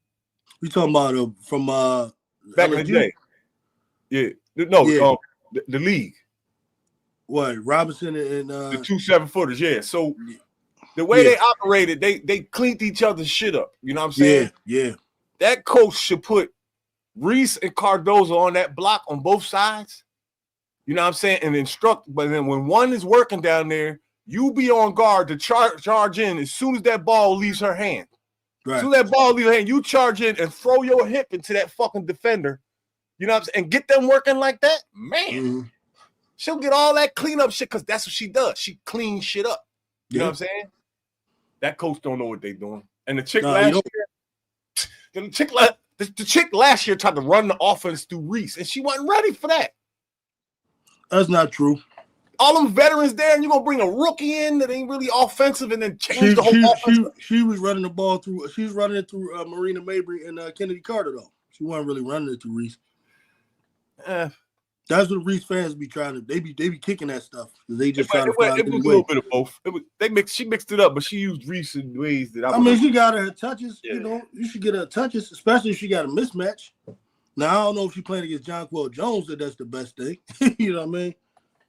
S1: We talking about from
S2: back in the day. Yeah, no, yeah. The league.
S1: What, Robinson and
S2: the 2 7-footers? Yeah. So the way they operated, they cleaned each other's shit up. You know what I'm saying?
S1: Yeah.
S2: That coach should put Reese and Cardozo on that block on both sides. You know what I'm saying? And instruct. But then when one is working down there, you be on guard to charge in as soon as that ball leaves her hand. Right. As soon as that ball leaves her hand, you charge in and throw your hip into that fucking defender. You know what I'm saying? And get them working like that, man. Mm-hmm. She'll get all that cleanup shit because that's what she does. She cleans shit up. You know what I'm saying? That coach don't know what they're doing. And the chick the chick last year tried to run the offense through Reese, and she wasn't ready for that.
S1: That's not true.
S2: All them veterans there, and you're gonna bring a rookie in that ain't really offensive, and then change the whole offense.
S1: She was running the ball through. She was running it through Marina Mabry and Kennedy Carter though. She wasn't really running it to Reese.
S2: Eh.
S1: That's what Reese fans be trying to. They be kicking that stuff because they just trying to
S2: It
S1: find
S2: was
S1: any
S2: a
S1: way.
S2: little bit of both. She mixed it up, but she used Reese in ways that
S1: I mean, she got her touches.
S2: Yeah.
S1: You know, you should get her touches, especially if she got a mismatch. Now I don't know if she playing against John Quill Jones that's the best thing. You know what I mean?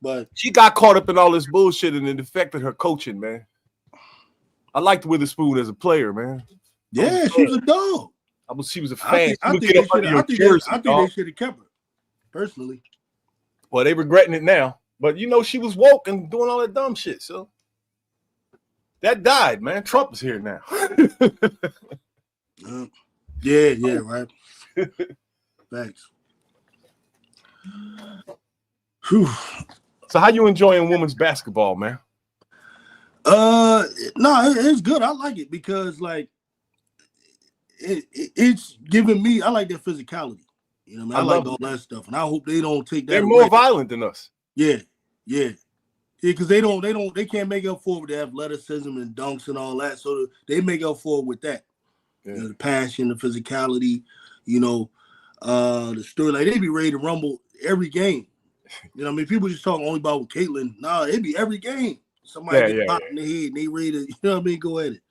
S1: But
S2: she got caught up in all this bullshit and it affected her coaching, man. I liked Witherspoon as a player, man.
S1: Yeah, she was a dog.
S2: She was a fan.
S1: I think they should have kept her, personally.
S2: Well, they regretting it now. But you know, she was woke and doing all that dumb shit. So that died, man. Trump is here now.
S1: Yeah, right. Thanks. Whew.
S2: So how you enjoying women's basketball, man?
S1: No, it's good. I like it because like it's giving me. I like their physicality. You know, what I mean, I like all that stuff, and I hope they don't take that.
S2: They're more violent than us.
S1: Yeah, because they can't make up for it with the athleticism and dunks and all that. So they make up for it with that.
S2: Yeah.
S1: You know, the passion, the physicality. You know, the story. Like they be ready to rumble every game. You know, what I mean, people just talking only about Caitlyn. Nah, it be every game. Somebody get popped in the head and they ready to, you know what I mean, go at it.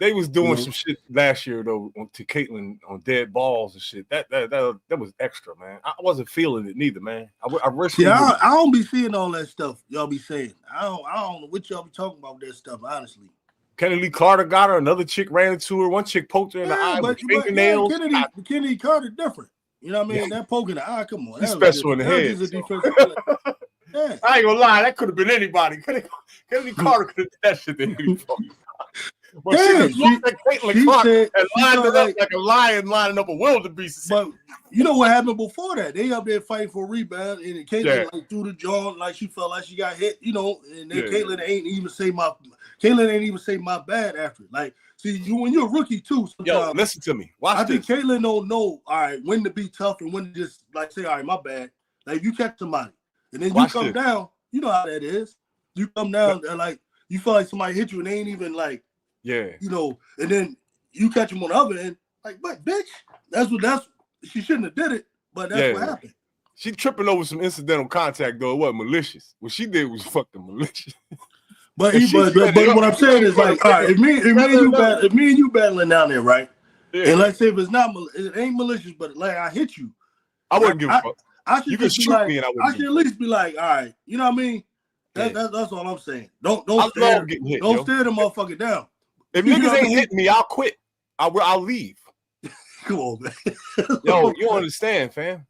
S2: They was doing some shit last year though to Caitlyn on dead balls and shit. That was extra, man. I wasn't feeling it neither, man. I
S1: don't be seeing all that stuff y'all be saying. I don't know what y'all be talking about with that stuff, honestly.
S2: Kennedy Carter got her. Another chick ran into her. One chick poked her in the eye with fingernails.
S1: Kennedy Carter different. You know what I mean? That poke in the eye, come on.
S2: He's special in the head. Yeah. I ain't gonna lie, that could have been anybody. Kennedy Carter could have did that shit to anybody. But she looked at Caitlyn Clark and lined it up like a lion lining up a wildebeest.
S1: But you know what happened before that? They up there fighting for a rebound, and Caitlyn like threw the jaw, like she felt like she got hit, you know. And then Caitlyn ain't even say my bad after. Like, see, when you're a rookie too.
S2: Yo, listen to me. Watch this.
S1: I think Caitlyn don't know, all right, when to be tough and when to just like say, all right, my bad. Like if you catch somebody and then you come down, you know how that is. You come down and like you feel like somebody hit you and they ain't even like.
S2: Yeah,
S1: you know, and then you catch him on the other end, like, but bitch, that's she shouldn't have did it, but that's what happened.
S2: She tripping over some incidental contact though. It wasn't malicious. What she did was fucking malicious.
S1: But what I'm saying is like, all right, if me and you battling down there, right? Yeah. And let's say if it ain't malicious, but like I hit you,
S2: I wouldn't give a fuck.
S1: I should just be like, I should at least be like, all right, you know what I mean? That's all I'm saying. Don't stare the motherfucker down.
S2: If niggas ain't hitting me, I'll quit. I'll leave.
S1: Come on, man.
S2: Yo, you don't understand, fam.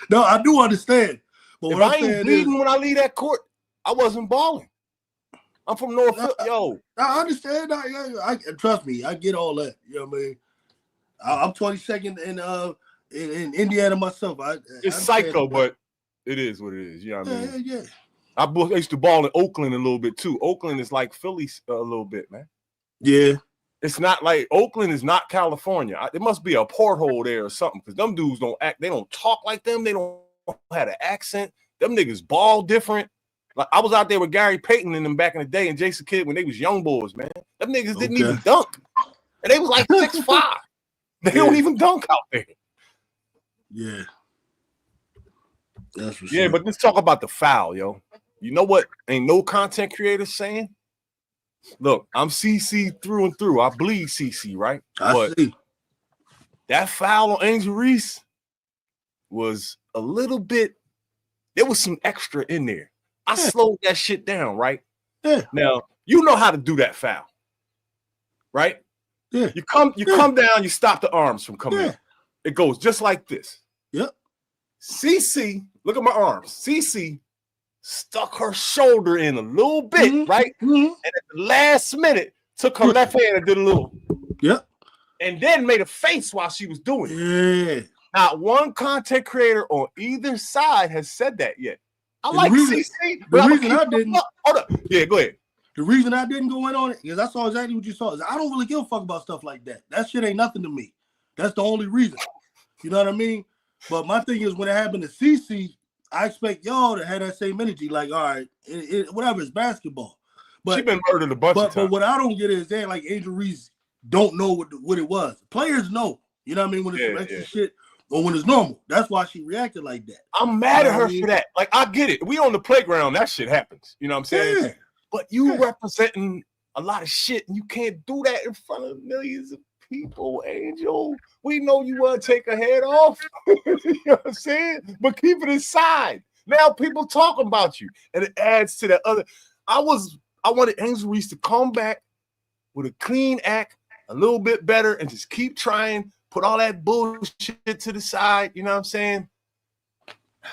S1: No, I do understand. But
S2: if I ain't bleeding when I leave that court, I wasn't balling. I'm from North. Yo,
S1: I understand. I trust me. I get all that. You know what I mean? I'm 22nd in Indiana myself.
S2: It's psycho, but it is what it is. You know what I mean?
S1: Yeah.
S2: I used to ball in Oakland a little bit too. Oakland is like Philly a little bit, man.
S1: Yeah.
S2: It's not like Oakland is not California. There must be a porthole there or something because them dudes don't act. They don't talk like them. They don't have an accent. Them niggas ball different. Like I was out there with Gary Payton and them back in the day and Jason Kidd when they was young boys, man. Them niggas didn't even dunk. And they was like 6'5". They don't even dunk out there.
S1: Yeah. That's for
S2: sure. Yeah, but let's talk about the foul, yo. You know what ain't no content creator saying? Look, I'm CC through and through. I bleed CC, right?
S1: I see.
S2: That foul on Angel Reese was a little bit, there was some extra in there. I slowed that shit down, right?
S1: Yeah.
S2: Now, you know how to do that foul, right?
S1: Yeah.
S2: You come down, you stop the arms from coming in. It goes just like this.
S1: Yep.
S2: CC, look at my arms. CC stuck her shoulder in a little bit, right? And at the last minute, took her left hand and did a little.
S1: Yep.
S2: And then made a face while she was doing it.
S1: Yeah.
S2: Not one content creator on either side has said that yet. I like CC.
S1: The reason I didn't.
S2: Hold up. Yeah, go ahead.
S1: The reason I didn't go in on it is I saw exactly what you saw. Is I don't really give a fuck about stuff like that. That shit ain't nothing to me. That's the only reason. You know what I mean? But my thing is when it happened to CC, I expect y'all to have that same energy. Like, all right, whatever, it's basketball. But
S2: she been murdered a bunch of times.
S1: But what I don't get is they like Angel Reese don't know what it was. Players know. You know what I mean? When it's some extra shit. or when it's normal. That's why she reacted like that.
S2: I'm mad
S1: You
S2: at
S1: know what
S2: her
S1: I mean?
S2: for that. Like, I get it. We on the playground, that shit happens. You know what I'm saying?
S1: Yeah.
S2: But you
S1: Yeah.
S2: representing a lot of shit, and you can't do that in front of millions of people, Angel. We know you want to take a head off. You know what I'm saying? But keep it inside. Now people talking about you, and it adds to that other. I wanted Angel Reese to come back with a clean act, a little bit better, and just keep trying, put all that bullshit to the side. You know what I'm saying?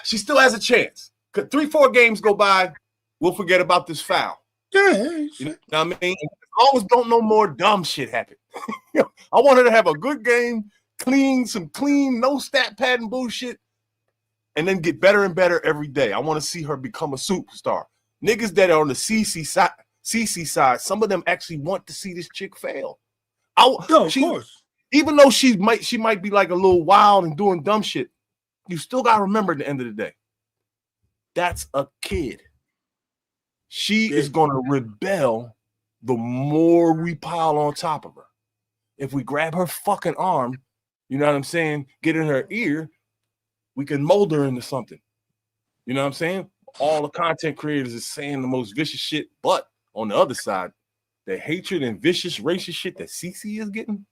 S2: She still has a chance. 3-4 games go by, we'll forget about this foul.
S1: Yeah.
S2: You know what I mean? As long as don't no more dumb shit happen. I want her to have a good game, some clean, no stat padding bullshit, and then get better and better every day. I want to see her become a superstar. Niggas that are on the CC side, some of them actually want to see this chick fail.
S1: Of course.
S2: Even though she might be like a little wild and doing dumb shit, you still gotta remember at the end of the day, that's a kid. She is gonna rebel the more we pile on top of her. If we grab her fucking arm, you know what I'm saying, get in her ear, we can mold her into something. You know what I'm saying? All the content creators is saying the most vicious shit, but on the other side, the hatred and vicious racist shit that CC is getting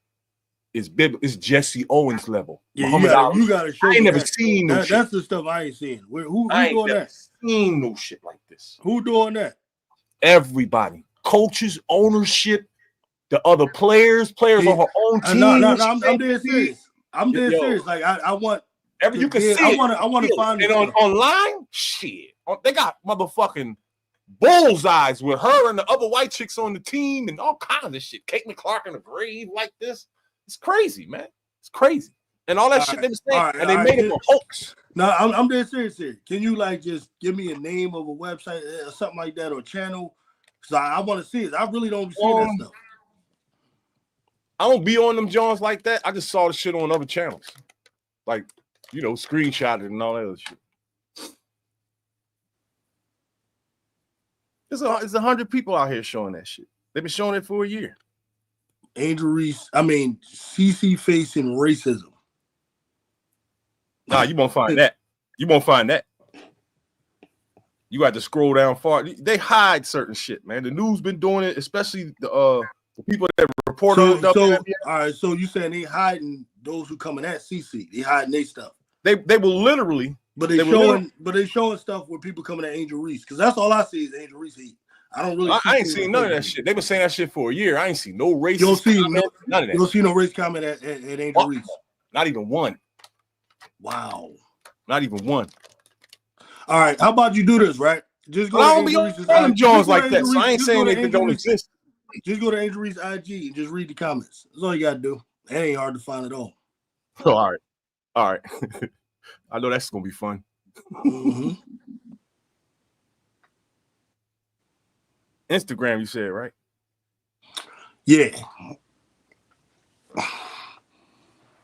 S2: is Jesse Owens level.
S1: Yeah, you gotta show.
S2: I ain't never seen no shit.
S1: That's the stuff I ain't seen. Who doing that?
S2: Seen no shit like this.
S1: Who doing that?
S2: Everybody, coaches, ownership, the other players on her own team.
S1: No, I'm dead serious. I'm dead serious. Like I want.
S2: You can see.
S1: I want to find
S2: it online. Shit, they got motherfucking bullseyes with her and the other white chicks on the team and all kinds of shit. Kate McClark in the grave like this. It's crazy, man. It's crazy. And all that shit they were saying, and they made it a hoax.
S1: No, I'm dead serious here. Can you like just give me a name of a website or something like that or a channel? Because I want to see it. I really don't see that stuff.
S2: I don't be on them Jones like that. I just saw the shit on other channels. Like, screenshot it and all that other shit. There's 100 people out here showing that shit. They've been showing it for a year.
S1: Angel Reese, CC facing racism.
S2: Nah, you won't find that. You won't find that. You got to scroll down far. They hide certain shit, man. The news been doing it, especially the people that report on WNBA.
S1: All right, so you saying they hiding those who coming at CC? They hiding their stuff.
S2: They will literally,
S1: but they showing stuff where people coming at Angel Reese because that's all I see is Angel Reese heat. I don't really.
S2: I ain't seen none of that shit. They've been saying that shit for a year. I ain't seen no racist.
S1: You don't see
S2: none of that.
S1: You don't see no race comment at Angel Reese.
S2: Not even one.
S1: Wow.
S2: Not even one.
S1: All right. How about you do this, right? Just go
S2: I don't be on them Jones like that. So I ain't saying they don't exist.
S1: Just go to Angel Reese IG and just read the comments. That's all you gotta do. It ain't hard to find at all.
S2: Oh, all right. I know that's gonna be fun.
S1: Mm-hmm.
S2: Instagram, you said, right?
S1: Yeah.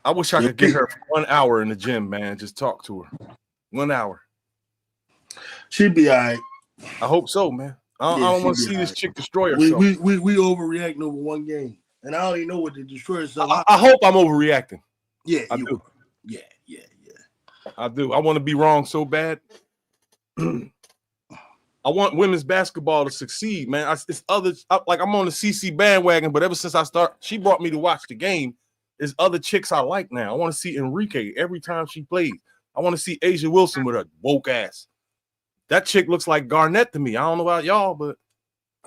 S2: I wish I could get her for 1 hour in the gym, man. Just talk to her. 1 hour.
S1: She'd be all right.
S2: I hope so, man. I don't want to see this chick destroy herself.
S1: We overreacting over one game. And I don't even know what to destroy herself.
S2: I hope I'm overreacting.
S1: Yeah,
S2: I do.
S1: Yeah.
S2: I do. I want to be wrong so bad. I want women's basketball to succeed, man. I'm on the CC bandwagon, but ever since she brought me to watch the game. There's other chicks I like now. I want to see Enrique every time she plays. I want to see Asia Wilson with her woke ass. That chick looks like Garnett to me. I don't know about y'all, but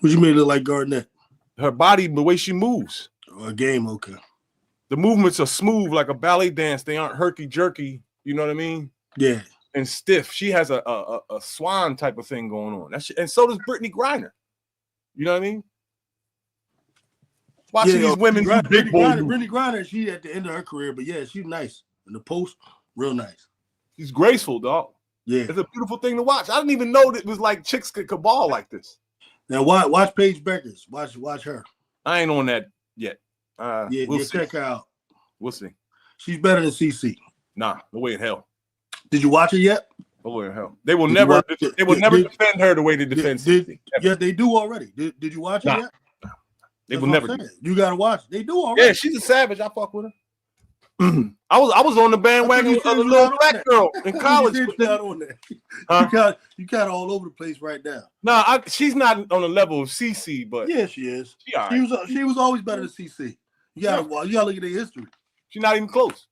S1: what you mean look like Garnett?
S2: Her body, the way she moves.
S1: A game, okay.
S2: The movements are smooth like a ballet dance. They aren't herky jerky. You know what I mean?
S1: Yeah.
S2: And stiff. She has a swan type of thing going on. And so does Brittany Griner. You know what I mean? Watching these women do big boy.
S1: Brittany Griner, she at the end of her career, but yeah, she's nice. In the post, real nice.
S2: She's graceful, dog.
S1: Yeah.
S2: It's a beautiful thing to watch. I didn't even know that it was like chicks could ball like this.
S1: Now watch Paige Beckers. Watch her.
S2: I ain't on that yet. We'll see.
S1: Check her out.
S2: We'll see.
S1: She's better than CC.
S2: Nah, no way in hell.
S1: Did you watch it yet?
S2: No way in hell. They will never defend her the way they defend CC.
S1: Yeah, they do already. Did you watch it yet?
S2: They will never.
S1: You gotta watch. They do already.
S2: Yeah, she's a savage. I fuck with her. I was on the bandwagon with other little black girl in college.
S1: You not on that.
S2: Huh?
S1: You got all over the place right now.
S2: No, she's not on the level of CC, but
S1: yeah, she is.
S2: She
S1: She was always better than CC. You gotta look at their history.
S2: She's not even close.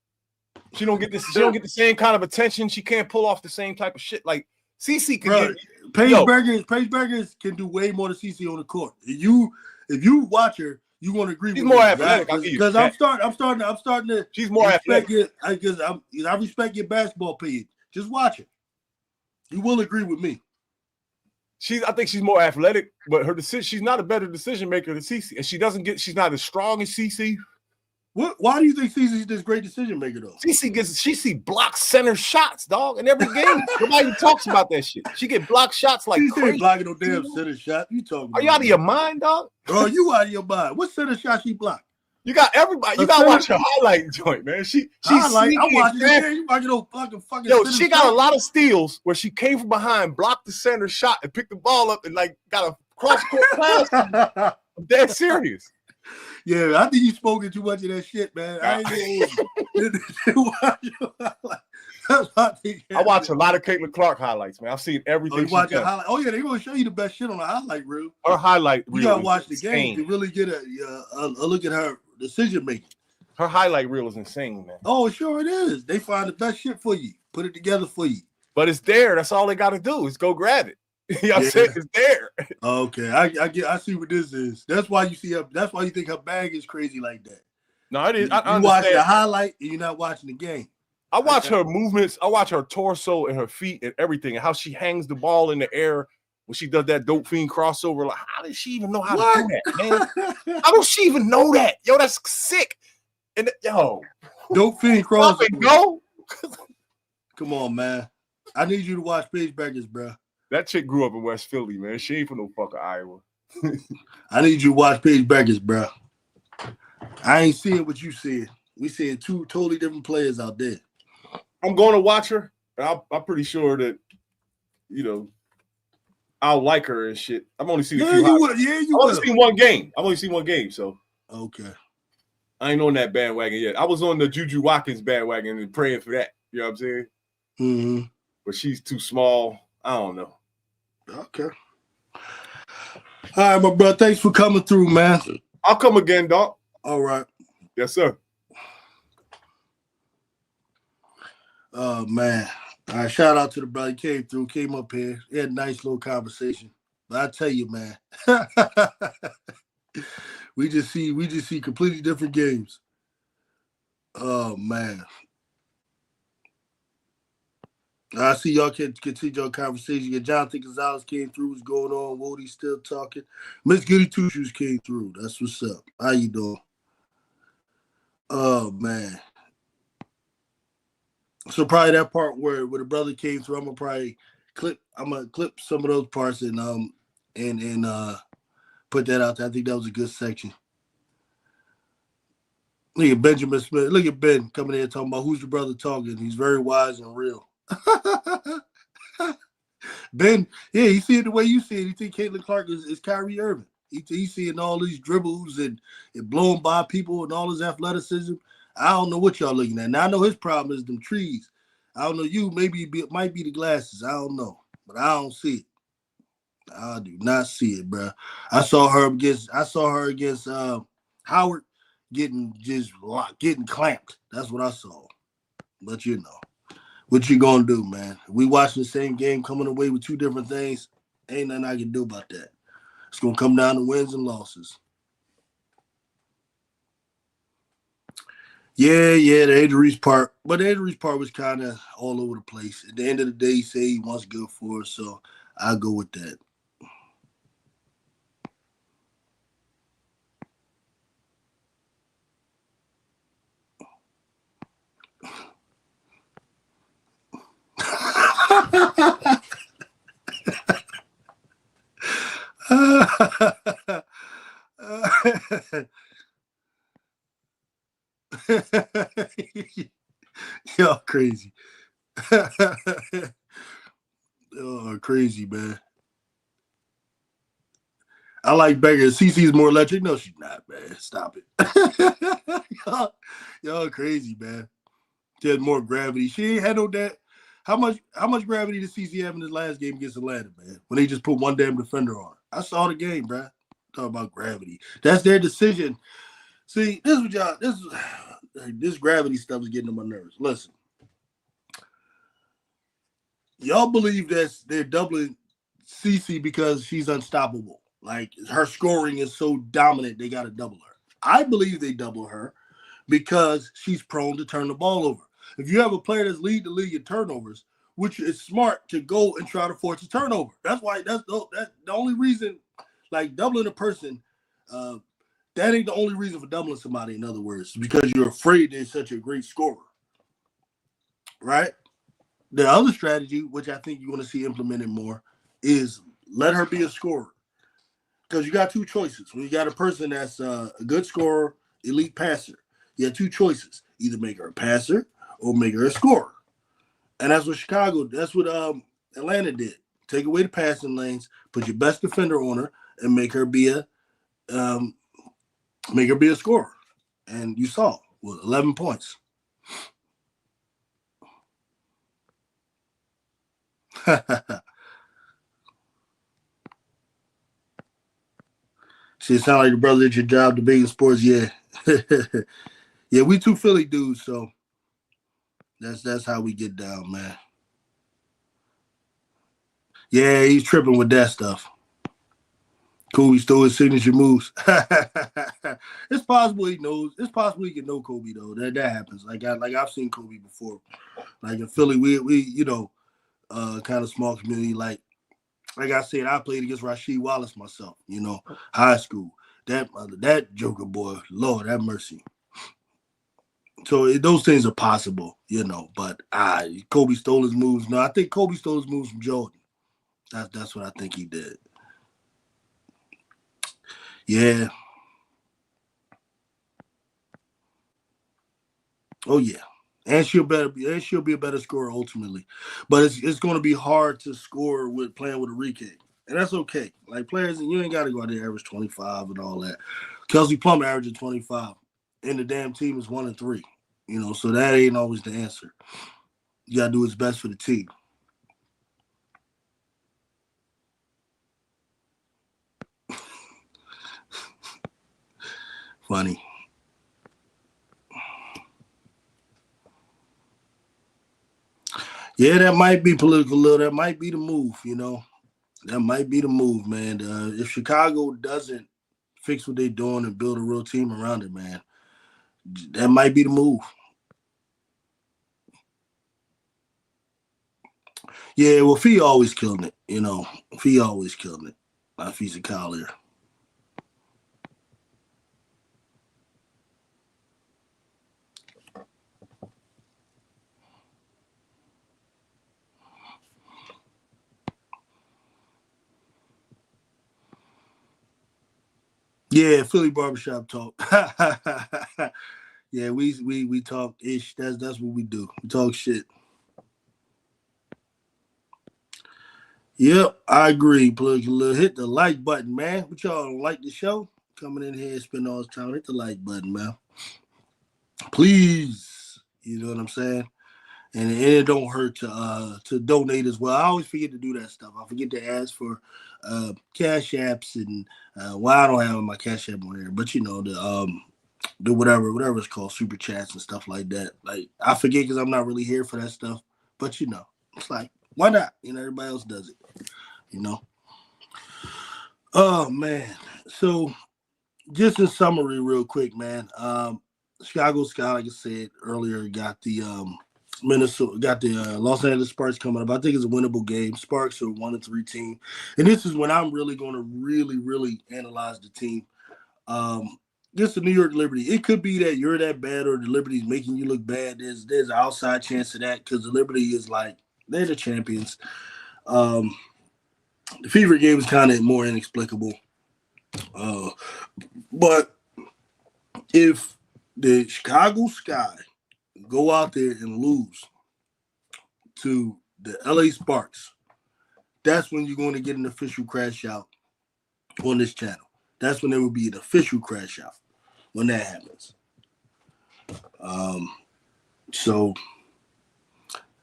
S2: She don't get this. She don't get the same kind of attention. She can't pull off the same type of shit like CC can get.
S1: Paige Burgers can do way more than CC on the court. If you watch her, you want to agree
S2: she's
S1: with
S2: more
S1: me.
S2: athletic.
S1: Because I'm starting to.
S2: She's more athletic.
S1: I respect your basketball page. Just watch it. You will agree with me.
S2: I think she's more athletic, but her decision. She's not a better decision maker than CC, and she's not as strong as CC.
S1: Why do you think CC's this great decision maker though?
S2: CC blocks center shots, dog, in every game. Nobody talks about that shit. She get blocked shots like
S1: CC
S2: crazy.
S1: ain't blocking no damn center shot. You talking?
S2: Are you out of your mind, dog?
S1: Bro, you out of your mind. What center shot she blocked?
S2: You got everybody. You got to watch her highlight joint, man. She's
S1: I'm watching it. You watching those fucking.
S2: Yo, she got a lot of steals where she came from behind, blocked the center shot, and picked the ball up and like got a cross court pass. I'm dead serious.
S1: Yeah, I think you spoken too much of that shit, man. I ain't
S2: I watch a lot of Caitlin Clark highlights, man. I've seen everything.
S1: Oh yeah, they gonna show you the best shit on the highlight reel.
S2: Her highlight reel.
S1: You gotta watch the game to really get a look at her decision making.
S2: Her highlight reel is insane, man.
S1: Oh, sure it is. They find the best shit for you, put it together for you.
S2: But it's there. That's all they got to do is go grab it. You know what I'm saying? It's there.
S1: Okay, I see what this is. That's why you see her. That's why you think her bag is crazy like that.
S2: No, it is.
S1: You watch the highlight and you're not watching the game.
S2: I watch her movements. I watch her torso and her feet and everything, and how she hangs the ball in the air when she does that dope fiend crossover. Like, how does she even know how to do that, man? How does she even know that? Yo, that's sick. And
S1: dope fiend crossover.
S2: Go.
S1: Come on, man. I need you to watch Paige Burgers, bro.
S2: That chick grew up in West Philly, man. She ain't from no fucking Iowa.
S1: I need you to watch Paige Burgers, bro. I ain't seeing what you see. We seeing two totally different players out there.
S2: I'm going to watch her. I'm pretty sure that, I'll like her and shit. I've only seen a few.
S1: I've
S2: only seen one game. I've only seen one game, so.
S1: Okay.
S2: I ain't on that bandwagon yet. I was on the Juju Watkins bandwagon and praying for that. You know what I'm saying?
S1: Mm-hmm.
S2: But she's too small. I don't know.
S1: Okay. All right, my brother. Thanks for coming through, man.
S2: I'll come again, dog.
S1: All right.
S2: Yes, sir.
S1: Oh, man. All right, shout out to the brother. He came up here. He had a nice little conversation. But I tell you, man, we just see completely different games. Oh, man. I see y'all can continue your conversation. Yeah, Jonathan Gonzalez came through. What's going on? Woody's still talking. Miss Goody Two Shoes came through. That's what's up. How you doing? Oh, man. So probably that part where the brother came through, I'm gonna clip some of those parts and put that out there. I think that was a good section. Look at Benjamin Smith. Look at Ben coming in talking about who's your brother talking. He's very wise and real. Ben, yeah, he see it the way you see it. He think Caitlin Clark is Kyrie Irving. He seeing all these dribbles and blowing by people and all his athleticism. I don't know what y'all looking at. Now I know his problem is them trees. I don't know you. Maybe it might be the glasses. I don't know, but I don't see it. I do not see it, bro. I saw her against Howard getting clamped. That's what I saw. But what you gonna do, man? We watching the same game, coming away with two different things. Ain't nothing I can do about that. It's gonna come down to wins and losses. Yeah, the Ed Reese part. But the Ed Reese part was kind of all over the place. At the end of the day, he said he wants good for us, so I'll go with that. Y'all crazy. Oh, crazy, man. I like Beggars. CC's more electric. No, she's not, man. Stop it. Y'all crazy, man. She has more gravity. She ain't handled that. How much gravity did CC have in his last game against Atlanta, man? When they just put one damn defender on. I saw the game, bro. Talk about gravity. That's their decision. See, this is what y'all. This gravity stuff is getting on my nerves. Listen, y'all believe that they're doubling CC because she's unstoppable. Like her scoring is so dominant, they got to double her. I believe they double her because she's prone to turn the ball over. If you have a player that's lead the league in turnovers, which is smart to go and try to force a turnover. That's why that's the only reason. Like doubling a person, uh, that ain't the only reason for doubling somebody. In other words, because you're afraid they're such a great scorer, right? The other strategy, which I think you're going to see implemented more, is let her be a scorer. Because you got two choices. When you got a person that's a good scorer, elite passer, you have two choices: either make her a passer or make her a scorer. And that's what that's what Atlanta did. Take away the passing lanes, put your best defender on her, and um, make her be a scorer. And you saw with 11 points. See, it sound like the brother at your job debating sports. Yeah, yeah, we two Philly dudes, so that's how we get down, man. Yeah, he's tripping with that stuff. Kobe stole his signature moves. It's possible he knows. It's possible he can know Kobe though. That happens. I've seen Kobe before. Like in Philly, we kind of small community. Like I said, I played against Rasheed Wallace myself. High school. That Joker boy, Lord have mercy. So those things are possible. But Kobe stole his moves. No, I think Kobe stole his moves from Jordan. That's what I think he did. Yeah. Oh yeah. And she'll be a better scorer ultimately. But it's going to be hard to score with playing with a Enrique. And that's okay. Like players, you ain't got to go out there average 25 and all that. Kelsey Plum averaging 25, and the damn team is 1-3. So that ain't always the answer. You got to do what's best for the team. Funny. Yeah, that might be political, Lil. That might be the move. That might be the move, man. If Chicago doesn't fix what they're doing and build a real team around it, man, that might be the move. Yeah, well, Fee always killing it. Fee always killing it. Fee's a collier. Yeah, Philly barbershop talk. Yeah, we talk ish. That's what we do. We talk shit. Yep, I agree. Plug a little. Hit the like button, man. What y'all like the show? Coming in here and spending all this time. Hit the like button, man. Please. You know what I'm saying? And it don't hurt to donate as well. I always forget to do that stuff. I forget to ask for cash apps and I don't have my cash app on there, but the whatever it's called, super chats and stuff like that. Like I forget because I'm not really here for that stuff. But it's like why not? Everybody else does it. You know. Oh man. So just in summary, real quick, man. Chicago Sky, like I said earlier, got the Minnesota, got the Los Angeles Sparks coming up. I think it's a winnable game. Sparks are 1-3 team, and this is when I'm really going to really analyze the team. Just the New York Liberty. It could be that you're that bad or the Liberty's making you look bad. There's an outside chance of that because the Liberty is like they're the champions. Um, the Fever game is kind of more inexplicable. Uh, but if the Chicago Sky go out there and lose to the LA Sparks, that's when you're going to get an official crash out on this channel. That's when there will be an official crash out when that happens. So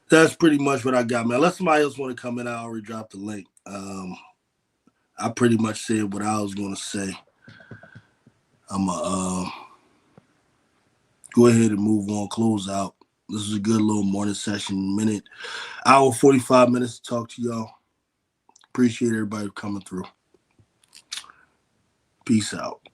S1: that's pretty much what I got, man. Unless somebody else want to come in, I already dropped the link. I pretty much said what I was going to say. I'm going to go ahead and move on, close out. This is a good little morning session, hour 45 minutes to talk to y'all. Appreciate everybody coming through. Peace out.